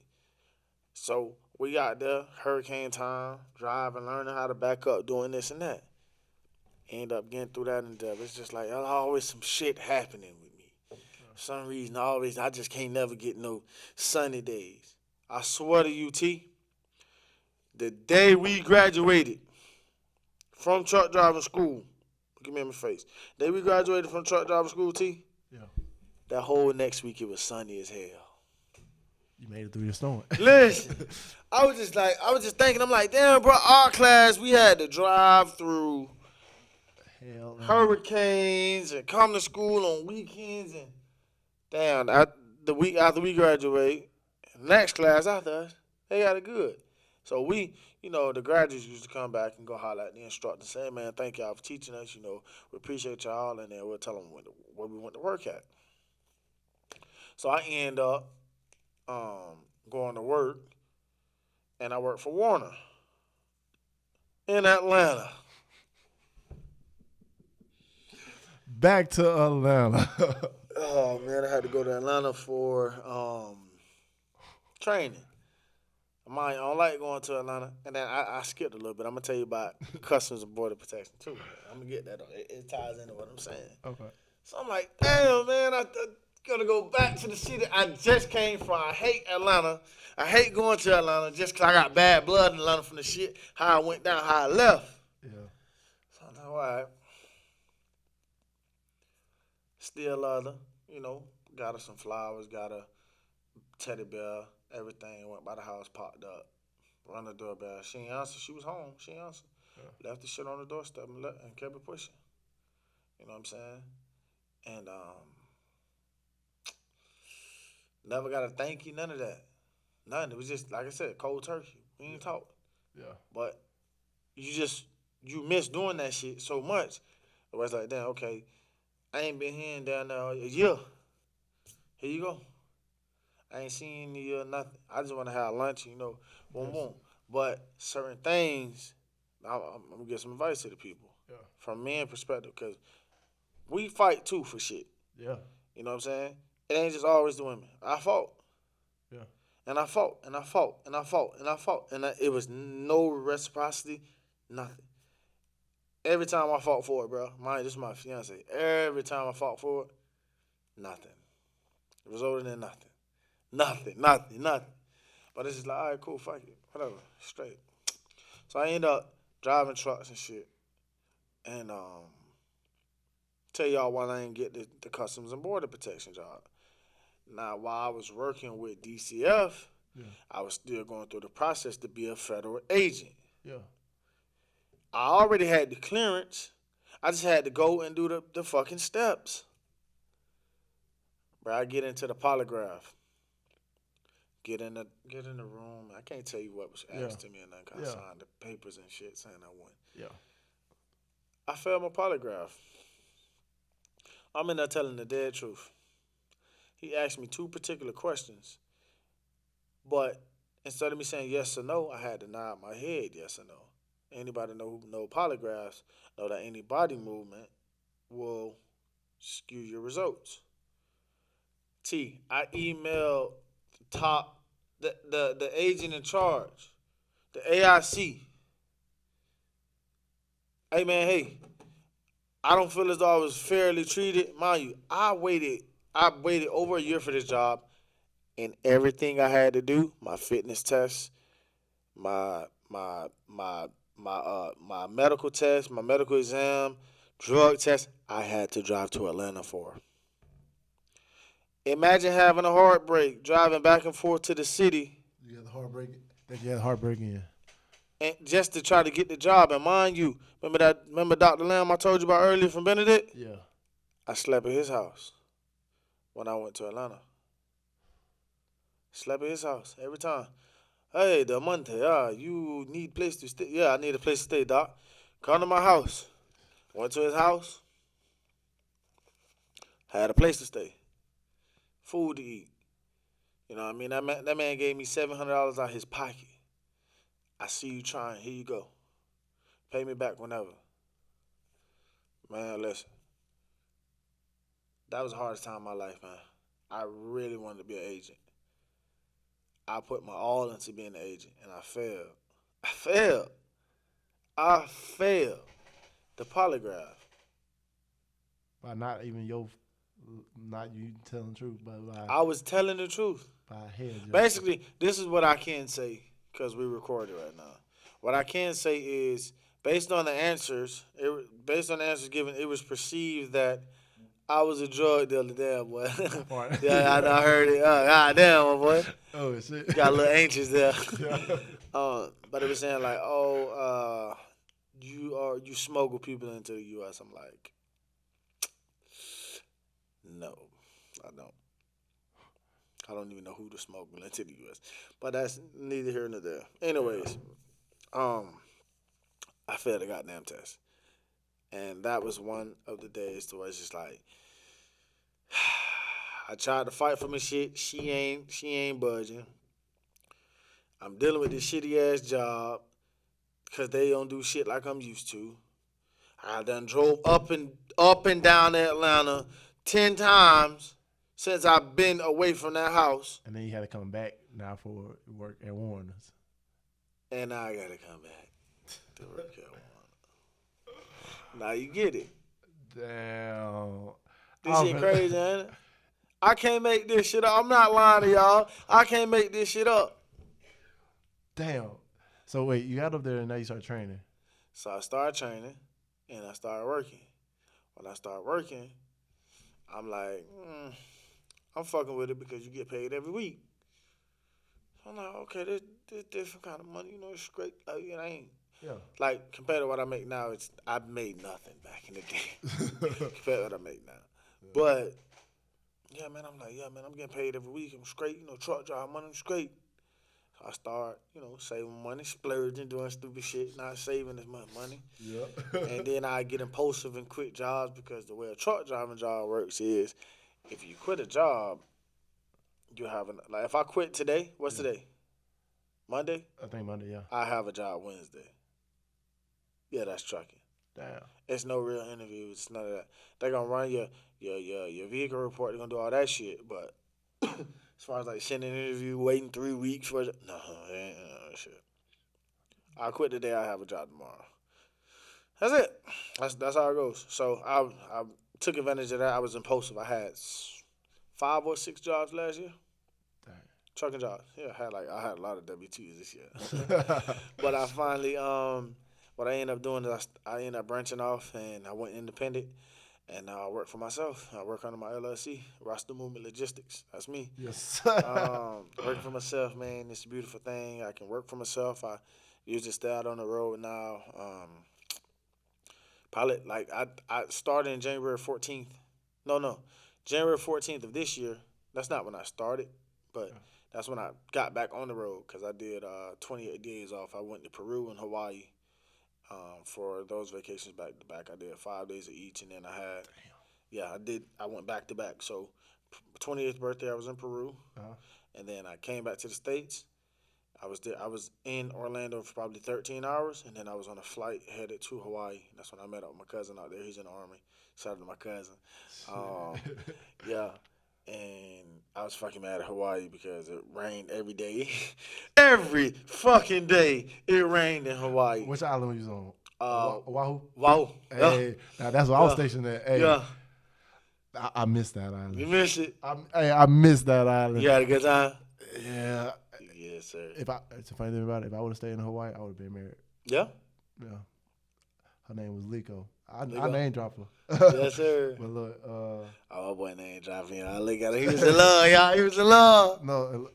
Speaker 2: So we got there, hurricane time, driving, learning how to back up, doing this and that. End up getting through that endeavor. It's just like, always some shit happening with me. For some reason, I just can't never get no sunny days. I swear to you, T, the day we graduated from truck driving school, look at me in my face. The day we graduated from truck driving school, T, that whole next week it was sunny as hell.
Speaker 1: You made it through your storm.
Speaker 2: Listen, I was just thinking, I'm like, damn, bro, our class, we had to drive through hurricanes and come to school on weekends, and damn, the week after we graduate, next class after us, they got it good. So we, the graduates used to come back and go holler at the instructor and say, hey, man, thank y'all for teaching us. We appreciate y'all. And then we'll tell them where we went to work at. So I end up going to work, and I work for Warner in Atlanta.
Speaker 1: Back to Atlanta.
Speaker 2: Oh, man, I had to go to Atlanta for training. I don't like going to Atlanta. And then I skipped a little bit. I'm going to tell you about Customs and Border Protection, too. I'm going to get that on. It ties into what I'm saying.
Speaker 1: Okay.
Speaker 2: So I'm like, damn, man, I got to go back to the city I just came from. I hate Atlanta. I hate going to Atlanta just because I got bad blood in Atlanta from the shit, how I went down, how I left.
Speaker 1: Yeah.
Speaker 2: So I'm like, all right. Still love her, got her some flowers, got her teddy bear, everything. Went by the house, popped up, run the doorbell. She ain't answer. She was home. She ain't answer. Yeah. Left the shit on the doorstep and kept it pushing. You know what I'm saying? And never got a thank you, none of that. None. It was just, like I said, cold turkey. We ain't talk.
Speaker 1: Yeah.
Speaker 2: But you miss doing that shit so much. It was like, damn, okay, I ain't been here in down there a year. Here you go. I ain't seen you or nothing. I just want to have lunch, boom, boom. But certain things, I'm going to give some advice to the people.
Speaker 1: Yeah.
Speaker 2: From men's perspective, because we fight, too, for shit.
Speaker 1: Yeah.
Speaker 2: You know what I'm saying? It ain't just always the women. I fought.
Speaker 1: Yeah.
Speaker 2: And I fought, and I fought, and I fought, and I fought. And it was no reciprocity, nothing. Every time I fought for it, bro, this is my fiance. Every time I fought for it, nothing. It resulted in nothing. Nothing. But it's just like, all right, cool, fuck it. Whatever, straight. So I end up driving trucks and shit. And tell y'all why I didn't get the Customs and Border Protection job. Now, while I was working with DCF, I was still going through the process to be a federal agent.
Speaker 1: Yeah.
Speaker 2: I already had the clearance. I just had to go and do the fucking steps. Bro, I get into the polygraph. Get in the room. I can't tell you what was asked of me and then kind of signed the papers and shit saying I won.
Speaker 1: Yeah.
Speaker 2: I failed my polygraph. I'm in there telling the dead truth. He asked me 2 particular questions, but instead of me saying yes or no, I had to nod my head yes or no. Anybody who know polygraphs know that any body movement will skew your results. I emailed the agent in charge, the AIC. Hey man, I don't feel as though I was fairly treated. Mind you, I waited over a year for this job, and everything I had to do, my fitness test, my medical test, my medical exam, drug test, I had to drive to Atlanta for. Imagine having a heartbreak, driving back and forth to the city.
Speaker 1: You had the heartbreak. That you had heartbreak in.
Speaker 2: And just to try to get the job. And mind you, remember Dr. Lamb I told you about earlier from Benedict?
Speaker 1: Yeah.
Speaker 2: I slept at his house when I went to Atlanta. Slept at his house every time. Hey, Delmonte, you need a place to stay? Yeah, I need a place to stay, Doc. Come to my house. Went to his house. Had a place to stay. Food to eat. You know what I mean? That man gave me $700 out of his pocket. I see you trying. Here you go. Pay me back whenever. Man, listen. That was the hardest time of my life, man. I really wanted to be an agent. I put my all into being an agent, and I failed. I failed the polygraph.
Speaker 1: By not even not you telling the truth, but by
Speaker 2: I was telling the truth.
Speaker 1: By head.
Speaker 2: Basically, this is what I can say because we recorded right now. What I can say is, based on the answers given, it was perceived that I was a drug dealer. Damn, boy. Yeah, I heard it. God damn, my boy.
Speaker 1: Oh, shit.
Speaker 2: Got a little anxious there.
Speaker 1: Yeah.
Speaker 2: But it was saying like, you smuggle people into the U.S. I'm like, no, I don't. I don't even know who to smuggle into the U.S. But that's neither here nor there. Anyways, I failed the goddamn test. And that was one of the days to where it's just like, I tried to fight for my shit. She ain't budging. I'm dealing with this shitty ass job because they don't do shit like I'm used to. I done drove up and down Atlanta 10 times since I've been away from that house.
Speaker 1: And then you had to come back now for work at Warner's.
Speaker 2: And now I gotta come back to work at Warner. Now you get it.
Speaker 1: Damn.
Speaker 2: This shit crazy, ain't it? I can't make this shit up. I'm not lying to y'all. I can't make this shit up.
Speaker 1: Damn. So wait, you got up there and now you start training.
Speaker 2: So I started training and I started working. When I started working, I'm like, I'm fucking with it because you get paid every week. So I'm like, okay, this different kind of money, you know, it's great. Like, it ain't.
Speaker 1: Yeah.
Speaker 2: Like, compared to what I make now, I made nothing back in the day. Compared to what I make now. Yeah. But, yeah, man, I'm getting paid every week. I'm straight, you know, truck drive money, I'm straight. So I start, you know, saving money, splurging, doing stupid shit, not saving as much money.
Speaker 1: Yep.
Speaker 2: And then I get impulsive and quit jobs because the way a truck driving job works is if you quit a job, you have like if I quit today, what's today? Monday?
Speaker 1: I think Monday, yeah.
Speaker 2: I have a job Wednesday. Yeah, that's trucking.
Speaker 1: Damn.
Speaker 2: It's no real interview. It's none of that. They're gonna run your vehicle report. They're gonna do all that shit. But as far as like sending an interview, waiting 3 weeks for it, no, ain't that shit. I quit today. I have a job tomorrow. That's it. That's how it goes. So I took advantage of that. I was impulsive. I had 5 or 6 jobs last year.
Speaker 1: Dang.
Speaker 2: Trucking jobs. Yeah, I had a lot of W-2s this year. But I finally what I ended up doing is I ended up branching off and I went independent and now I work for myself. I work under my LLC, Roster Movement Logistics. That's me.
Speaker 1: Yes.
Speaker 2: Working for myself, man, it's a beautiful thing. I can work for myself. I usually stay out on the road now. Probably like I started in January 14th. No. January 14th of this year. That's not when I started, but that's when I got back on the road because I did 28 days off. I went to Peru and Hawaii for those vacations back to back. I did 5 days of each, and then I went back to back. So 28th birthday, I was in Peru, and then I came back to the States. I was in Orlando for probably 13 hours, and then I was on a flight headed to Hawaii. That's when I met up with my cousin out there. He's in the Army. Shout out to my cousin. Yeah. And I was fucking mad at Hawaii because it rained every day. Every fucking day it rained in Hawaii.
Speaker 1: Which island were you on? Oahu?
Speaker 2: Oahu.
Speaker 1: Hey, now that's where I was stationed at. Hey,
Speaker 2: yeah.
Speaker 1: I missed that island.
Speaker 2: You missed it?
Speaker 1: I missed that island.
Speaker 2: You had a good time?
Speaker 1: Yeah.
Speaker 2: Yes, sir.
Speaker 1: It's a funny thing about it. If I would have stayed in Hawaii, I would have been married.
Speaker 2: Yeah?
Speaker 1: Yeah. Her name was Liko. I name drop her.
Speaker 2: Yes, sir.
Speaker 1: But look,
Speaker 2: my boy name dropping. I look at him. He was in love, y'all. He was in love.
Speaker 1: No,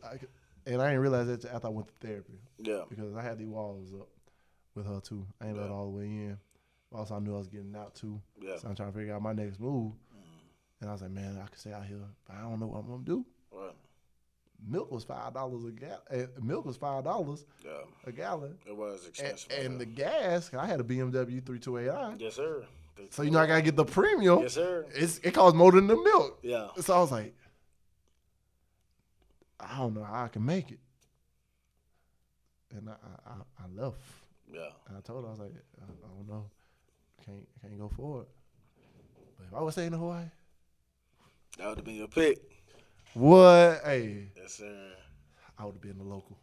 Speaker 1: and I didn't realize that after I went to therapy.
Speaker 2: Yeah.
Speaker 1: Because I had these walls up with her too. I ain't let her all the way in. Also, I knew I was getting out too. Yeah. So I'm trying to figure out my next move. And I was like, man, I could stay out here, but I don't know what I'm gonna do.
Speaker 2: What?
Speaker 1: Milk was $5 a gallon. Milk was $5 a gallon.
Speaker 2: It was expensive.
Speaker 1: And the gas, I had a BMW 32AI.
Speaker 2: Yes, sir.
Speaker 1: So you know I gotta get the premium.
Speaker 2: Yes, sir.
Speaker 1: It costs more than the milk.
Speaker 2: Yeah.
Speaker 1: So I was like, I don't know how I can make it. And I left.
Speaker 2: Yeah.
Speaker 1: And I told her, I was like, I don't know, can't go forward. But if I was staying in Hawaii,
Speaker 2: that would have been your pick.
Speaker 1: What? Hey.
Speaker 2: Yes, sir.
Speaker 1: I would have been the local.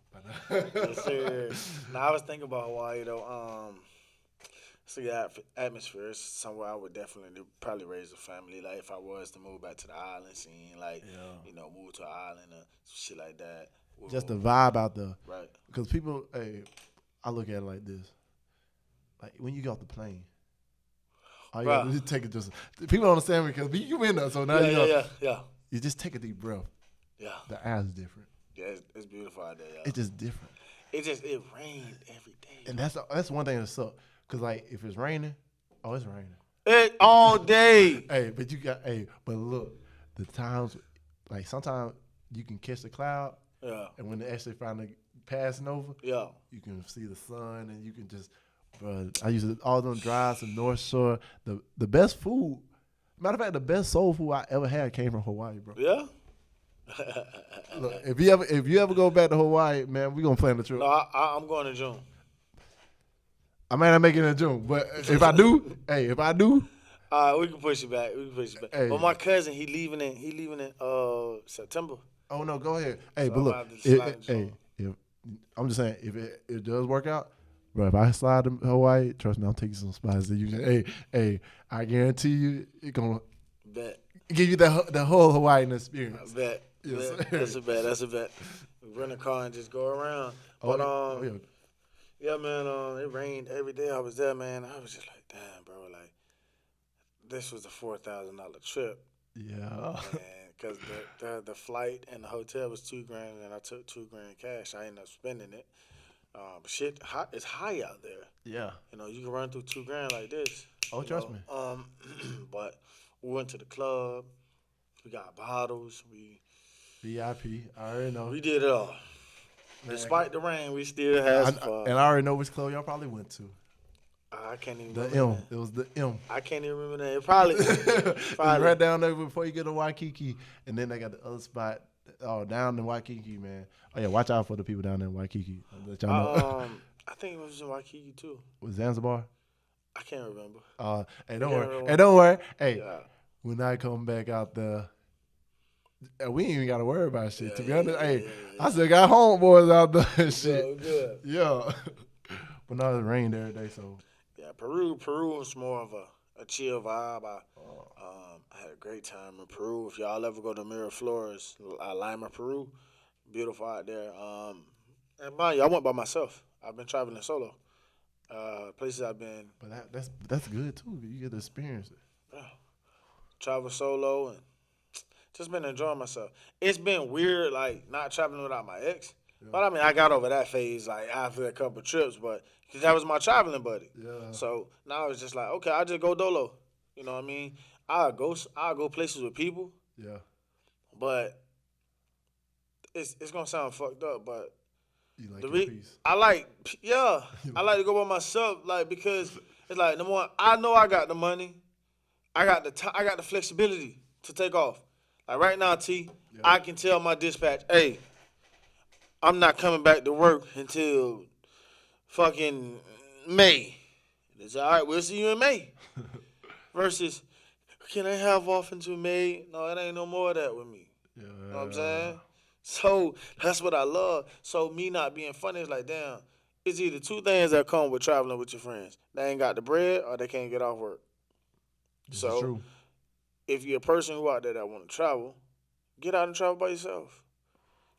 Speaker 2: Yes, sir. Now, I was thinking about Hawaii, though. It's a good atmosphere. It's somewhere I would definitely probably raise a family. Like, if I was to move back to the island scene, like, move to an island or shit like that.
Speaker 1: Just the vibe out there.
Speaker 2: Right.
Speaker 1: Because people, I look at it like this. Like, when you get off the plane, all you gotta do is take it just. People don't understand because you in there, so now
Speaker 2: yeah.
Speaker 1: You just take a deep breath.
Speaker 2: Yeah.
Speaker 1: The air is different.
Speaker 2: Yeah, it's beautiful out there, y'all.
Speaker 1: It's just different.
Speaker 2: It rained every day.
Speaker 1: And that's one thing that sucks. Because, like, if it's raining, it's raining.
Speaker 2: It all day.
Speaker 1: But look, the times, like, sometimes you can catch the cloud.
Speaker 2: Yeah.
Speaker 1: And when they actually finally passing over.
Speaker 2: Yeah.
Speaker 1: You can see the sun, and you can just, bro. I used to all them drives to North Shore. The best food, matter of fact, the best soul food I ever had came from Hawaii, bro.
Speaker 2: Yeah.
Speaker 1: Look, if you ever go back to Hawaii, man, we gonna plan the trip.
Speaker 2: No, I'm going to June.
Speaker 1: I might not make it in June, but if I do,
Speaker 2: We can push it back.
Speaker 1: Hey.
Speaker 2: But my cousin, he leaving in September.
Speaker 1: oh no, go ahead. Hey,
Speaker 2: So
Speaker 1: but
Speaker 2: I'm
Speaker 1: look,
Speaker 2: about to slide in June.
Speaker 1: if I'm just saying, if it does work out, bro, if I slide to Hawaii, trust me, I'll take you some spots that you can. Hey, I guarantee you, it gonna
Speaker 2: Bet.
Speaker 1: give you the whole Hawaiian experience.
Speaker 2: Bet.
Speaker 1: Yes,
Speaker 2: Bet.
Speaker 1: sir.
Speaker 2: That's a bet. We rent a car and just go around.
Speaker 1: Oh,
Speaker 2: But yeah, man, it rained every day I was there, man. I was just like, damn, bro, like this was a $4,000 trip.
Speaker 1: yeah.
Speaker 2: Because the flight and the hotel was $2,000, and I took $2,000 cash. I ended up spending it. But shit, it's high out there.
Speaker 1: Yeah.
Speaker 2: You know, you can run through $2,000 like this.
Speaker 1: Oh, trust me.
Speaker 2: But we went to the club. We got bottles.
Speaker 1: VIP. I already know.
Speaker 2: We did it all.
Speaker 1: Man,
Speaker 2: Despite the rain, we still had some fun.
Speaker 1: And I already know which club y'all probably went to.
Speaker 2: I can't even
Speaker 1: The
Speaker 2: remember
Speaker 1: M. It was the M.
Speaker 2: I can't even remember that. It probably.
Speaker 1: It's right down there before you get to Waikiki, and then they got the other spot down in Waikiki, man. Oh yeah, watch out for the people down there in Waikiki. I'll let y'all know.
Speaker 2: I think it was in Waikiki too.
Speaker 1: Was Zanzibar?
Speaker 2: I can't remember.
Speaker 1: Hey, don't worry.
Speaker 2: remember.
Speaker 1: Hey, don't worry. Hey,
Speaker 2: Yeah.
Speaker 1: when I come back out there, we ain't even got to worry about shit. To be honest, I still got homeboys out there and shit.
Speaker 2: So good.
Speaker 1: Yeah. But now it rained every day, so.
Speaker 2: Yeah, Peru was more of a chill vibe. I had a great time in Peru. If y'all ever go to Miraflores, Lima, Peru, beautiful out there. And mind you, I went by myself. I've been traveling solo. Places I've been.
Speaker 1: But that's good too. You get to experience it.
Speaker 2: Yeah, travel solo and just been enjoying myself. It's been weird, like not traveling without my ex. Yeah. But I mean, I got over that phase like after a couple trips. But cause that was my traveling buddy.
Speaker 1: Yeah.
Speaker 2: So now it's just like, okay, I just go dolo. You know what I mean? I'll go places with people.
Speaker 1: Yeah.
Speaker 2: But it's gonna sound fucked up, but
Speaker 1: you like your peace.
Speaker 2: I like to go by myself, like because it's like number one, I know I got the money, I got the flexibility to take off. Like right now, I can tell my dispatch, hey, I'm not coming back to work until fucking May. It's all right, we'll see you in May. Versus, can I have off until May? No, it ain't no more of that with me.
Speaker 1: Yeah.
Speaker 2: You know what I'm saying? So that's what I love. So me not being funny is like, damn, it's either two things that come with traveling with your friends. They ain't got the bread or they can't get off work.
Speaker 1: This
Speaker 2: so
Speaker 1: is true.
Speaker 2: If you're a person who out there that want to travel, get out and travel by yourself.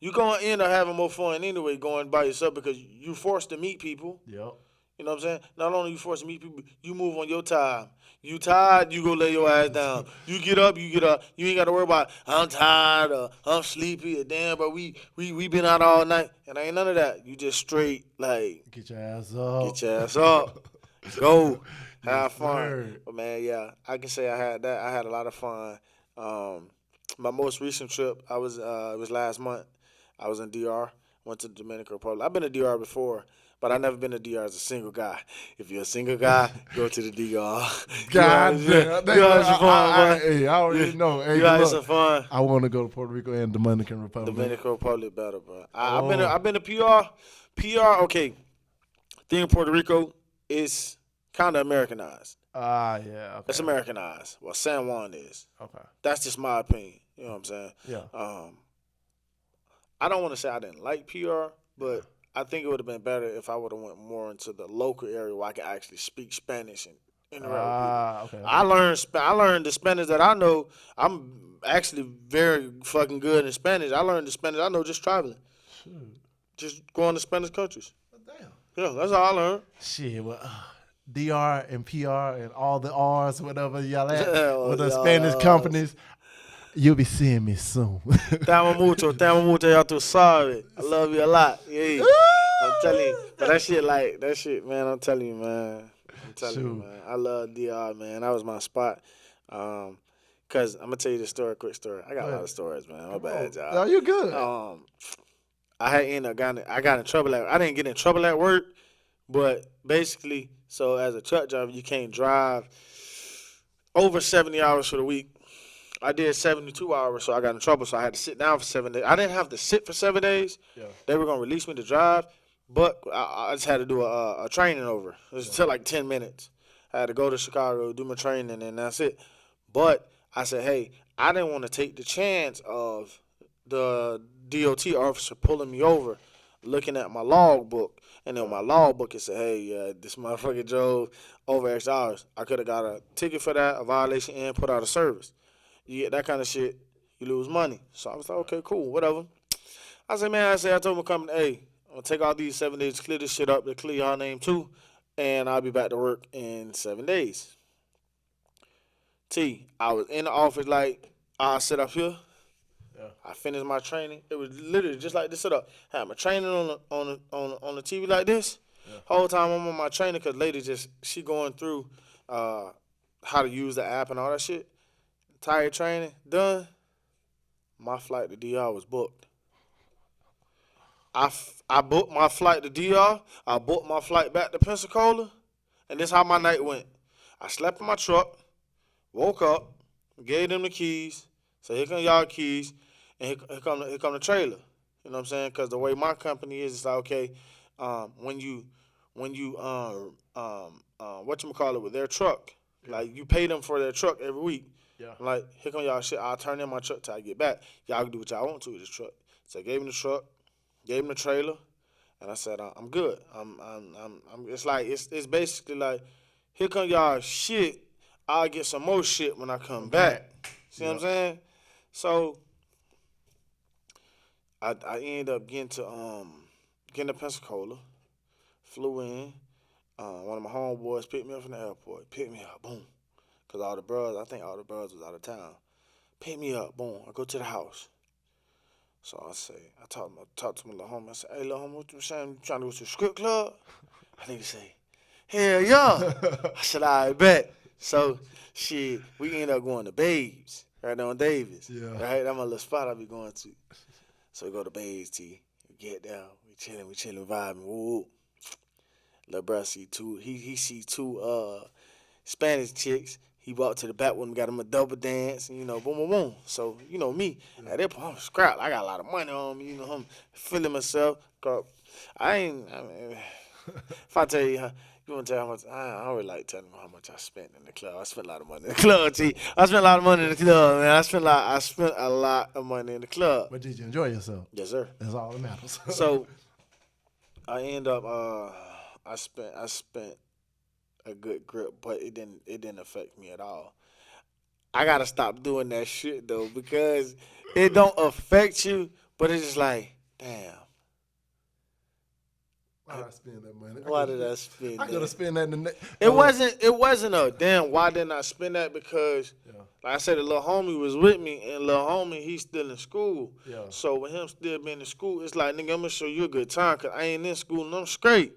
Speaker 2: You're going to end up having more fun anyway going by yourself because you forced to meet people.
Speaker 1: Yep.
Speaker 2: You know what I'm saying? Not only you forced to meet people, you move on your time. You tired, you go lay your ass down. You get up. You ain't got to worry about, I'm tired or I'm sleepy or damn, but we been out all night. And ain't none of that. You just straight, like.
Speaker 1: Get your ass up.
Speaker 2: Go. Have fun.
Speaker 1: Word.
Speaker 2: But man, yeah, I can say I had that. I had a lot of fun. My most recent trip, it was last month. I was in DR. Went to the Dominican Republic. I've been to DR before, but I never been to DR as a single guy. If you're a single guy, go to the DR.
Speaker 1: God damn.
Speaker 2: You had some fun,
Speaker 1: I already know. Hey,
Speaker 2: you had some fun.
Speaker 1: I want to go to Puerto Rico and Dominican Republic.
Speaker 2: Dominican Republic better, bro. I've been to PR. PR, okay. Thing in Puerto Rico is kind of Americanized.
Speaker 1: Yeah. Okay.
Speaker 2: It's Americanized. Well, San Juan is.
Speaker 1: Okay.
Speaker 2: That's just my opinion. You know what I'm saying?
Speaker 1: Yeah.
Speaker 2: I don't want to say I didn't like PR, but I think it would have been better if I would have went more into the local area where I could actually speak Spanish and interact with people.
Speaker 1: Okay.
Speaker 2: I learned the Spanish that I know. I'm actually very fucking good in Spanish. I learned the Spanish I know just traveling. Just going to Spanish countries.
Speaker 1: Damn.
Speaker 2: Yeah, that's all I learned.
Speaker 1: Shit, well, DR and PR and all the R's, whatever y'all at, with the Spanish companies, you'll be seeing me soon.
Speaker 2: Te amo mucho, ya tú sabes. I love you a lot. Yeah. I'm telling you. But that shit, man, I'm telling you, man. I love DR, man. That was my spot. Because I'm going to tell you the story, quick story. I got a lot of stories, man. My bad, y'all.
Speaker 1: No, you good.
Speaker 2: I got in trouble I didn't get in trouble at work, but basically, so as a truck driver, you can't drive over 70 hours for the week. I did 72 hours, so I got in trouble. So I had to sit down for 7 days. I didn't have to sit for 7 days.
Speaker 1: Yeah.
Speaker 2: They were gonna release me to drive, but I just had to do a training over. It took like 10 minutes. I had to go to Chicago, do my training, and that's it. But I said, hey, I didn't want to take the chance of the DOT officer pulling me over, looking at my logbook, and then my logbook it said, hey, this motherfucker drove over X hours. I could have got a ticket for that, a violation, and put out of service. You get that kind of shit, you lose money. So I was like, okay, cool, whatever. I told my company, hey, I'm going to take all these 7 days to clear this shit up, to clear y'all name too, and I'll be back to work in 7 days. I was in the office like, I sit up here.
Speaker 1: Yeah.
Speaker 2: I finished my training. It was literally just like this setup. I had my training on the TV like this.
Speaker 1: Yeah.
Speaker 2: Whole time I'm on my training because lady she going through how to use the app and all that shit. Tire training done. My flight to DR was booked. I booked my flight to DR. I booked my flight back to Pensacola, and this is how my night went. I slept in my truck, woke up, gave them the keys. So here come y'all keys, and here come the trailer. You know what I'm saying? Because the way my company is, it's like, okay, when you whatchamacallit with their truck, like you pay them for their truck every week.
Speaker 1: Yeah.
Speaker 2: I'm like, here come y'all shit. I'll turn in my truck till I get back. Y'all can do what y'all want to with this truck. So I gave him the truck, gave him the trailer, and I said, I'm good. It's like it's basically like, here come y'all shit. I'll get some more shit when I come back. See what I'm saying? So I ended up getting to Pensacola, flew in. One of my homeboys picked me up from the airport. Picked me up, boom. Because I think all the brothers was out of town. Picked me up, boom. I go to the house. So I talk to my little homie. I say, hey, little homie, what you saying? You trying to go to the strip club? I nigga say, hell yeah. I said, I bet. So, shit, we ended up going to Babes, right on Davis.
Speaker 1: Yeah.
Speaker 2: Right? That's my little spot I be going to. So we go to Babes, T. We get down. We chilling, vibing. Woo. Little bro see he see two Spanish chicks. He walked to the back with him, got him a double dance, and, boom, boom, boom. So, me, at that point, I'm scrapped. I got a lot of money on me, I'm feeling myself. If I tell you, you want to tell how much, I don't really like telling you how much I spent in the club. I spent a lot of money in the club, T. I spent a lot of money in the club, man. I spent a lot of money in the club.
Speaker 1: But did you enjoy yourself?
Speaker 2: Yes, sir.
Speaker 1: That's all that matters.
Speaker 2: So, I end up, I spent a good grip, but it didn't affect me at all. I gotta stop doing that shit though, because it don't affect you, but it's just like, damn.
Speaker 1: Why did I spend that money?
Speaker 2: Why did I spend that?
Speaker 1: I could have spent that in the next.
Speaker 2: It wasn't a damn why didn't I spend that, because like I said, the little homie was with me, and little homie, he's still in school.
Speaker 1: Yeah.
Speaker 2: So with him still being in school, it's like, nigga, I'm gonna show you a good time, cause I ain't in school and I'm straight.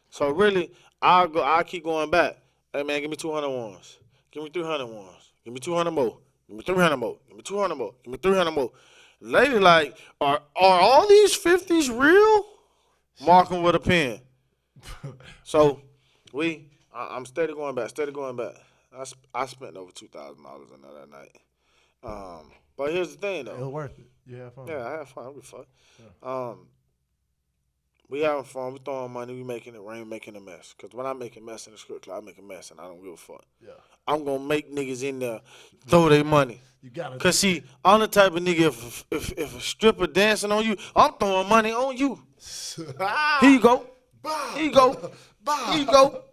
Speaker 2: So really, I'll keep going back. Hey man, give me 200 ones. Give me 300 ones. Give me 200 more. Give me 300 more. Give me 200 more. Give me 300 more. Lady like, are all these 50s real? Mark them with a pen. So I'm steady going back. I spent over $2,000 on that night. But here's the thing though.
Speaker 1: It was worth it. You had fun.
Speaker 2: Yeah, I had fun. It was fun.
Speaker 1: Yeah.
Speaker 2: We having fun. We throwing money. We making it rain, making a mess. Because when I make a mess in the strip club, I make a mess, and I don't give a fuck.
Speaker 1: Yeah.
Speaker 2: I'm going to make niggas in there throw their money.
Speaker 1: You got to.
Speaker 2: Because, see, I'm the type of nigga, if a stripper dancing on you, I'm throwing money on you. Here you go. Here you go. Here you go.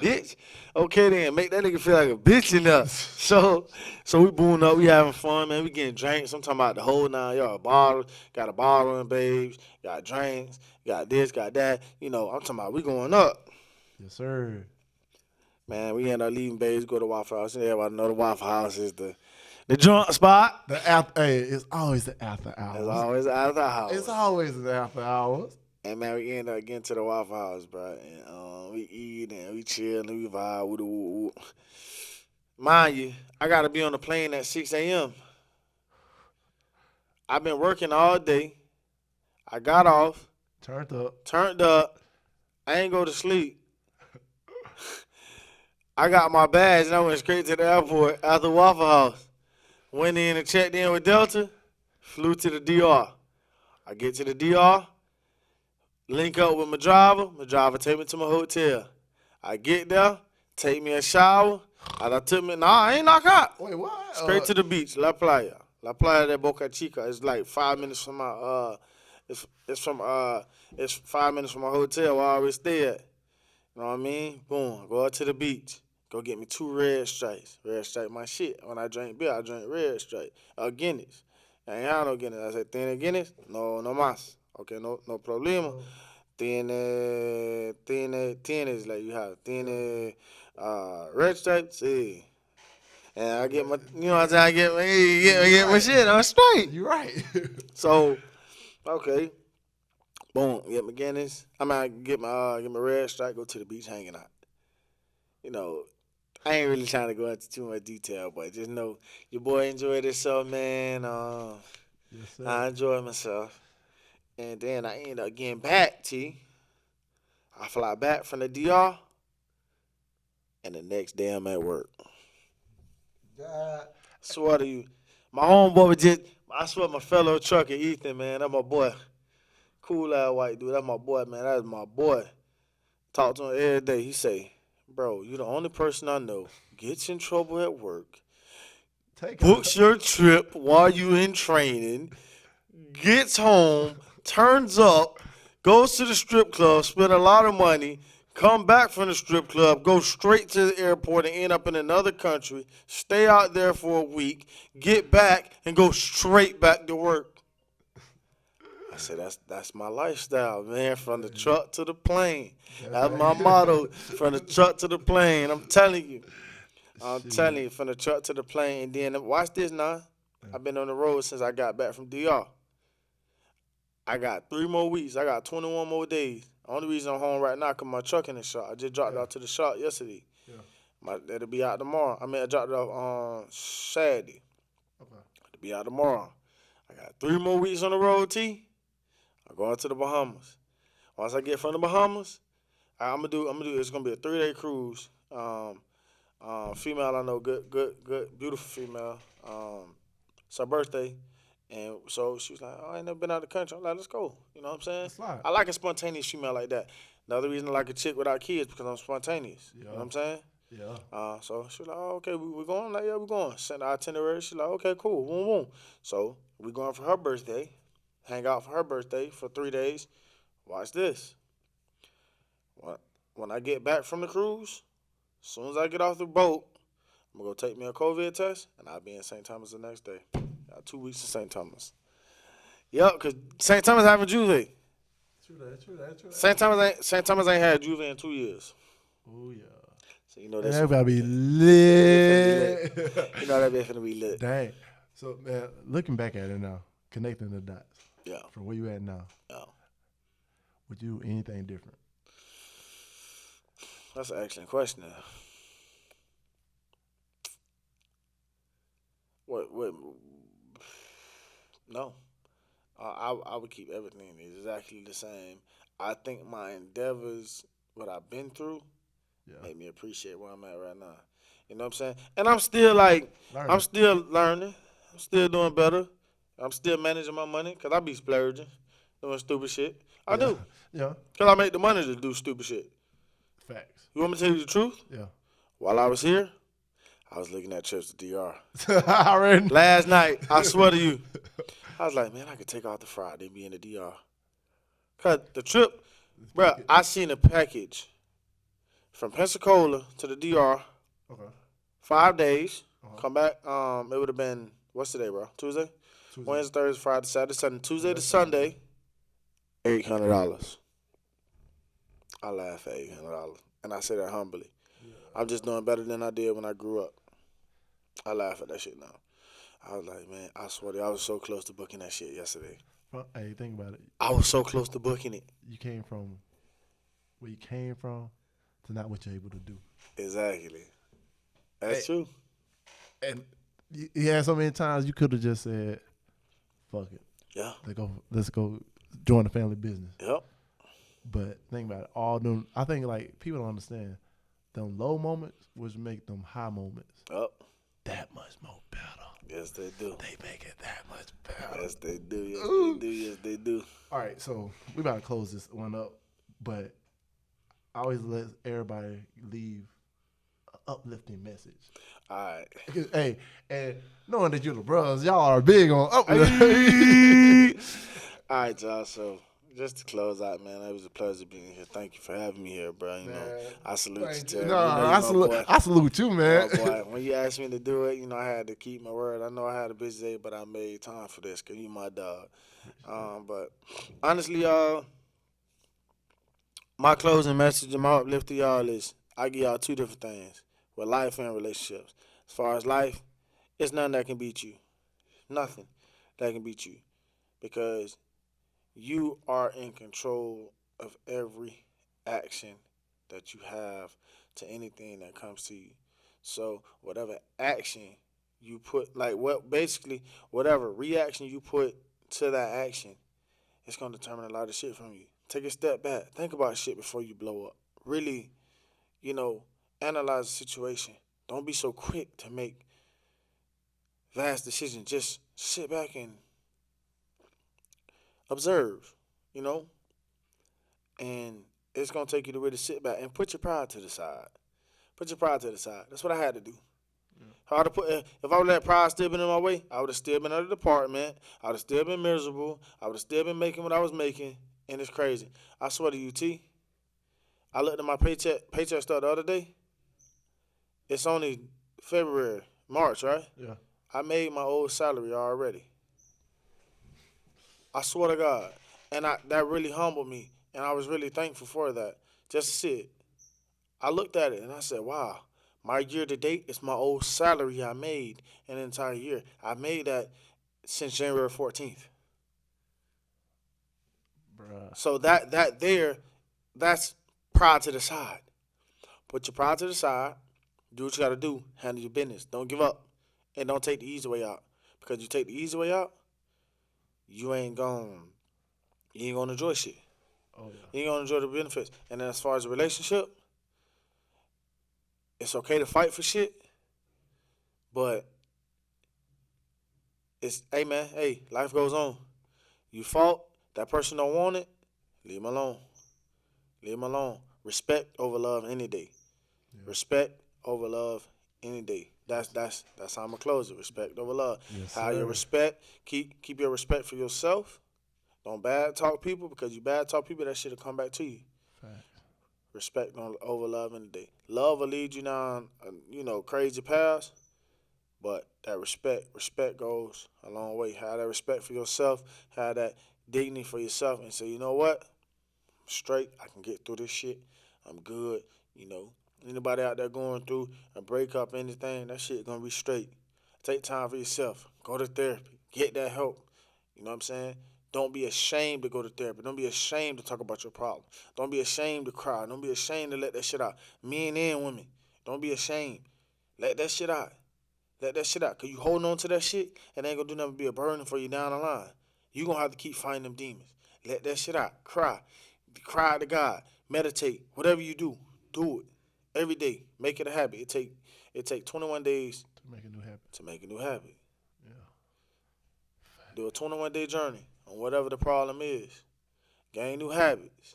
Speaker 2: Bitch. Okay, then. Make that nigga feel like a bitch in there. So we booing up. We having fun, man. We getting drinks. I'm talking about the whole 9 yards. Got a bottle in Babes. Got drinks. Got this, got that. I'm talking about we going up.
Speaker 1: Yes, sir.
Speaker 2: Man, we end up leaving Babes, go to Waffle House. And everybody know the Waffle House is the joint spot.
Speaker 1: It's always the after hours.
Speaker 2: It's always after hours.
Speaker 1: It's always the after hours.
Speaker 2: And, man, we end up getting to the Waffle House, bro. And we eat and we chill and we vibe. Mind you, I got to be on the plane at 6 a.m. I've been working all day. I got off,
Speaker 1: Turned
Speaker 2: up. I ain't go to sleep. I got my badge and I went straight to the airport after Waffle House. Went in and checked in with Delta. Flew to the DR. I get to the DR. Link up with my driver. My driver take me to my hotel. I get there. Take me a shower. I took me. Nah, I ain't knock out.
Speaker 1: Wait, what?
Speaker 2: Straight to the beach, La Playa. La Playa de Boca Chica. It's like 5 minutes from my it's 5 minutes from my hotel where I always stay at. You know what I mean? Boom. Go out to the beach. Go get me 2 red stripes. Red stripe my shit. When I drink beer, I drink red stripe. Guinness. I ain't had no Guinness. I said, ¿tiene Guinness? No más. Okay, no problema. Tienes, like you have. Tiene red stripes? Sí. And I get my, you know what I'm saying? I get my shit. I'm straight.
Speaker 1: You right.
Speaker 2: So, okay. Boom. Get my Guinness. I get my red stripe. Go to the beach, hanging out. You know, I ain't really trying to go into too much detail, but just know your boy enjoyed himself, man.
Speaker 1: Yes,
Speaker 2: I enjoyed myself. And then I ended up getting back, T. I fly back from the DR, and the next day I'm at work.
Speaker 1: God.
Speaker 2: Swear to you. My homeboy was just, I swear my fellow trucker, Ethan, man, that's my boy. Cool ass white dude, that's my boy, man. That's my boy. Talk to him every day. He say, bro, you the only person I know gets in trouble at work, books your trip while you in training, gets home, turns up, goes to the strip club, spend a lot of money, come back from the strip club, go straight to the airport and end up in another country, stay out there for a week, get back, and go straight back to work. I said, that's my lifestyle, man, from the truck to the plane. That's my motto, from the truck to the plane. I'm telling you, from the truck to the plane. And then, watch this now. I've been on the road since I got back from DR. I got 3 more weeks. I got 21 more days. The only reason I'm home right now because my truck in the shop. I just dropped it out to the shop yesterday. Yeah. It'll be out tomorrow. I dropped it off on Saturday. Okay. It'll be out tomorrow. I got 3 more weeks on the road, T. I'm going to the Bahamas. Once I get from the Bahamas, I'm gonna do. It's gonna be a 3-day cruise. Female I know, good, beautiful female. It's her birthday, and so she was like, "Oh, I ain't never been out of the country." I'm like, "Let's go." You know what I'm saying? I like a spontaneous female like that. Another reason I like a chick without kids because I'm spontaneous. Yeah. You know what I'm saying? Yeah. So she was like, "Oh, okay, we going?" I'm like, "Yeah, we going." Sent the itinerary. She's like, "Okay, cool, boom, boom." So we going for her birthday. Hang out for her birthday for 3 days. Watch this. When I get back from the cruise, as soon as I get off the boat, I'm going to go take me a COVID test, and I'll be in St. Thomas the next day. Got 2 weeks in St. Thomas. Yep, because St. Thomas having Juve. True that. St. Thomas ain't had Juve in 2 years.
Speaker 1: Oh, yeah.
Speaker 2: So you know that's
Speaker 1: going to be lit.
Speaker 2: You know that finna be lit.
Speaker 1: Dang. So, man, looking back at it now, connecting the dots.
Speaker 2: Yeah.
Speaker 1: From where you at now.
Speaker 2: Yeah.
Speaker 1: Would you do anything different?
Speaker 2: That's an excellent question. What? No. I would keep everything exactly the same. I think my endeavors, what I've been through, made me appreciate where I'm at right now. You know what I'm saying? And I'm still learning. I'm still doing better. I'm still managing my money because I be splurging, doing stupid shit. I do. Yeah. Because I make the money to do stupid shit.
Speaker 1: Facts.
Speaker 2: You want me to tell you the truth?
Speaker 1: Yeah.
Speaker 2: While I was here, I was looking at trips to DR.
Speaker 1: Already.
Speaker 2: Last night, I swear to you, I was like, man, I could take off the Friday and be in the DR. Because the trip, bro, I seen a package from Pensacola to the DR. Okay. 5 days. Come back. It would have been, what's today, bro? Tuesday? Wednesday, Thursday, Friday, Saturday, Sunday. Tuesday to Sunday, $800. I laugh at $800. And I say that humbly. Yeah. I'm just doing better than I did when I grew up. I laugh at that shit now. I was like, man, I swear to you, I was so close to booking that shit yesterday.
Speaker 1: Well, hey, think about it.
Speaker 2: I was so close to booking it.
Speaker 1: You came from where you came from to not what you're able to do.
Speaker 2: Exactly. That's true.
Speaker 1: And you had so many times you could have just said, fuck it.
Speaker 2: Yeah.
Speaker 1: Let's go join the family business.
Speaker 2: Yep.
Speaker 1: But think about it, all them. I think like people don't understand them low moments, which make them high moments.
Speaker 2: Yep.
Speaker 1: That much more better.
Speaker 2: Yes, they do.
Speaker 1: They make it that much better.
Speaker 2: Yes, they do. Yes, they do. Yes, they do.
Speaker 1: All right, so we about to close this one up, but I always let everybody leave an uplifting message.
Speaker 2: All right.
Speaker 1: Hey, and knowing that you're the brothers, y'all are big on uplifting.
Speaker 2: All right, y'all. So just to close out, man, it was a pleasure being here. Thank you for having me here, bro. You know, I salute you, Terry.
Speaker 1: No, I salute you, man.
Speaker 2: Boy, when you asked me to do it, you know, I had to keep my word. I know I had a busy day, but I made time for this because you my dog. But honestly, y'all, my closing message and my uplift to y'all is I give y'all two different things with life and relationships. As far as life, it's nothing that can beat you. Nothing that can beat you because you are in control of every action that you have to anything that comes to you. So whatever action you put, whatever reaction you put to that action, it's going to determine a lot of shit from you. Take a step back. Think about shit before you blow up. Really, analyze the situation. Don't be so quick to make vast decisions. Just sit back and observe, and it's going to take you to really sit back and put your pride to the side. Put your pride to the side. That's what I had to do. Yeah. If I would let pride still been in my way, I would have still been at the department. I would have still been miserable. I would have still been making what I was making, and it's crazy. I swear to you, T, I looked at my paycheck stub the other day. It's only March, right?
Speaker 1: Yeah.
Speaker 2: I made my old salary already. I swear to God. And that really humbled me. And I was really thankful for that. Just to see it. I looked at it and I said, wow, my year to date is my old salary I made an entire year. I made that since January 14th.
Speaker 1: Bruh.
Speaker 2: So that's pride to the side. Put your pride to the side. Do what you got to do. Handle your business. Don't give up. And don't take the easy way out. Because you take the easy way out, you ain't gonna enjoy shit.
Speaker 1: Oh, yeah.
Speaker 2: You ain't gonna enjoy the benefits. And then as far as a relationship, it's okay to fight for shit, but hey, life goes on. You fought, that person don't want it, leave him alone. Leave him alone. Respect over love any day. Yeah. Respect over love any day. That's how I'm gonna close it. Respect over love.
Speaker 1: Yes,
Speaker 2: how you respect, keep your respect for yourself. Don't bad talk people because you bad talk people, that shit'll come back to you.
Speaker 1: Fact.
Speaker 2: Respect over love in the day. Love will lead you down, crazy paths, but that respect goes a long way. Have that respect for yourself. Have that dignity for yourself, and say, you know what? I'm straight. I can get through this shit. I'm good. Anybody out there going through a breakup, anything, that shit gonna be straight. Take time for yourself. Go to therapy. Get that help. You know what I'm saying? Don't be ashamed to go to therapy. Don't be ashamed to talk about your problem. Don't be ashamed to cry. Don't be ashamed to let that shit out. Men and women, don't be ashamed. Let that shit out. Let that shit out. Because you holding on to that shit, it ain't going to do nothing but be a burden for you down the line. You going to have to keep fighting them demons. Let that shit out. Cry. Cry to God. Meditate. Whatever you do, do it. Every day. Make it a habit. It take 21 days
Speaker 1: to make a new habit.
Speaker 2: Yeah. Do a 21-day journey on whatever the problem is. Gain new habits.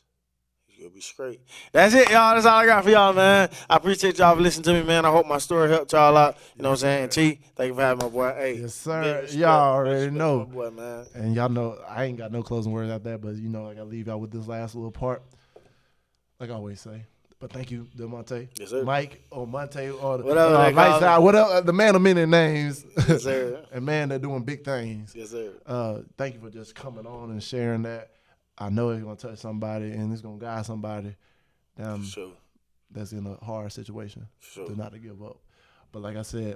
Speaker 2: You'll be straight. That's it, y'all. That's all I got for y'all, man. I appreciate y'all for listening to me, man. I hope my story helped y'all out. You know what I'm saying? T, thank you for having my boy. Hey,
Speaker 1: yes, sir. Y'all already know.
Speaker 2: My boy, man.
Speaker 1: And y'all know I ain't got no closing words out there, but I gotta leave y'all with this last little part. Like I always say. But thank you, Delmonte.
Speaker 2: Yes, sir.
Speaker 1: Mike or Monte or
Speaker 2: whatever
Speaker 1: whatever, the man of many names.
Speaker 2: Yes, sir.
Speaker 1: And man, they're doing big things.
Speaker 2: Yes, sir.
Speaker 1: Thank you for just coming on and sharing that. I know it's gonna touch somebody and it's gonna guide somebody
Speaker 2: sure.
Speaker 1: That's in a hard situation
Speaker 2: sure.
Speaker 1: to not to give up. But like I said,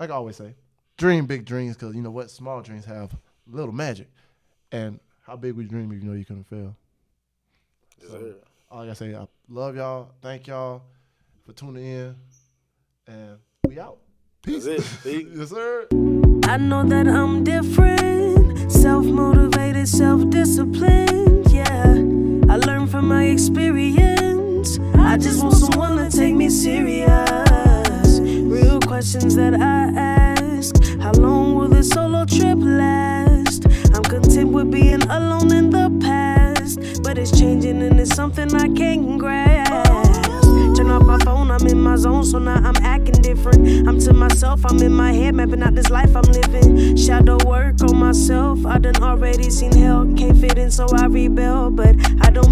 Speaker 1: like I always say, dream big dreams because you know what? Small dreams have little magic. And how big we dream if you know you couldn't fail.
Speaker 2: Yes,
Speaker 1: so,
Speaker 2: sir.
Speaker 1: all I gotta say, I love y'all. Thank y'all for tuning in. And we out. Peace.
Speaker 2: That's it.
Speaker 1: Yes, sir.
Speaker 3: I know that I'm different. self-motivated, self-disciplined, yeah. I learned from my experience. I just want someone to take me serious. Real questions that I ask. How long will this solo trip last? I'm content with being alone in the past, but it's changing and it's something I can't grasp. Turn off my phone, I'm in my zone, so now I'm acting different. I'm to myself, I'm in my head, mapping out this life I'm living. Shadow work on myself, I done already seen hell. Can't fit in, so I rebel, but I don't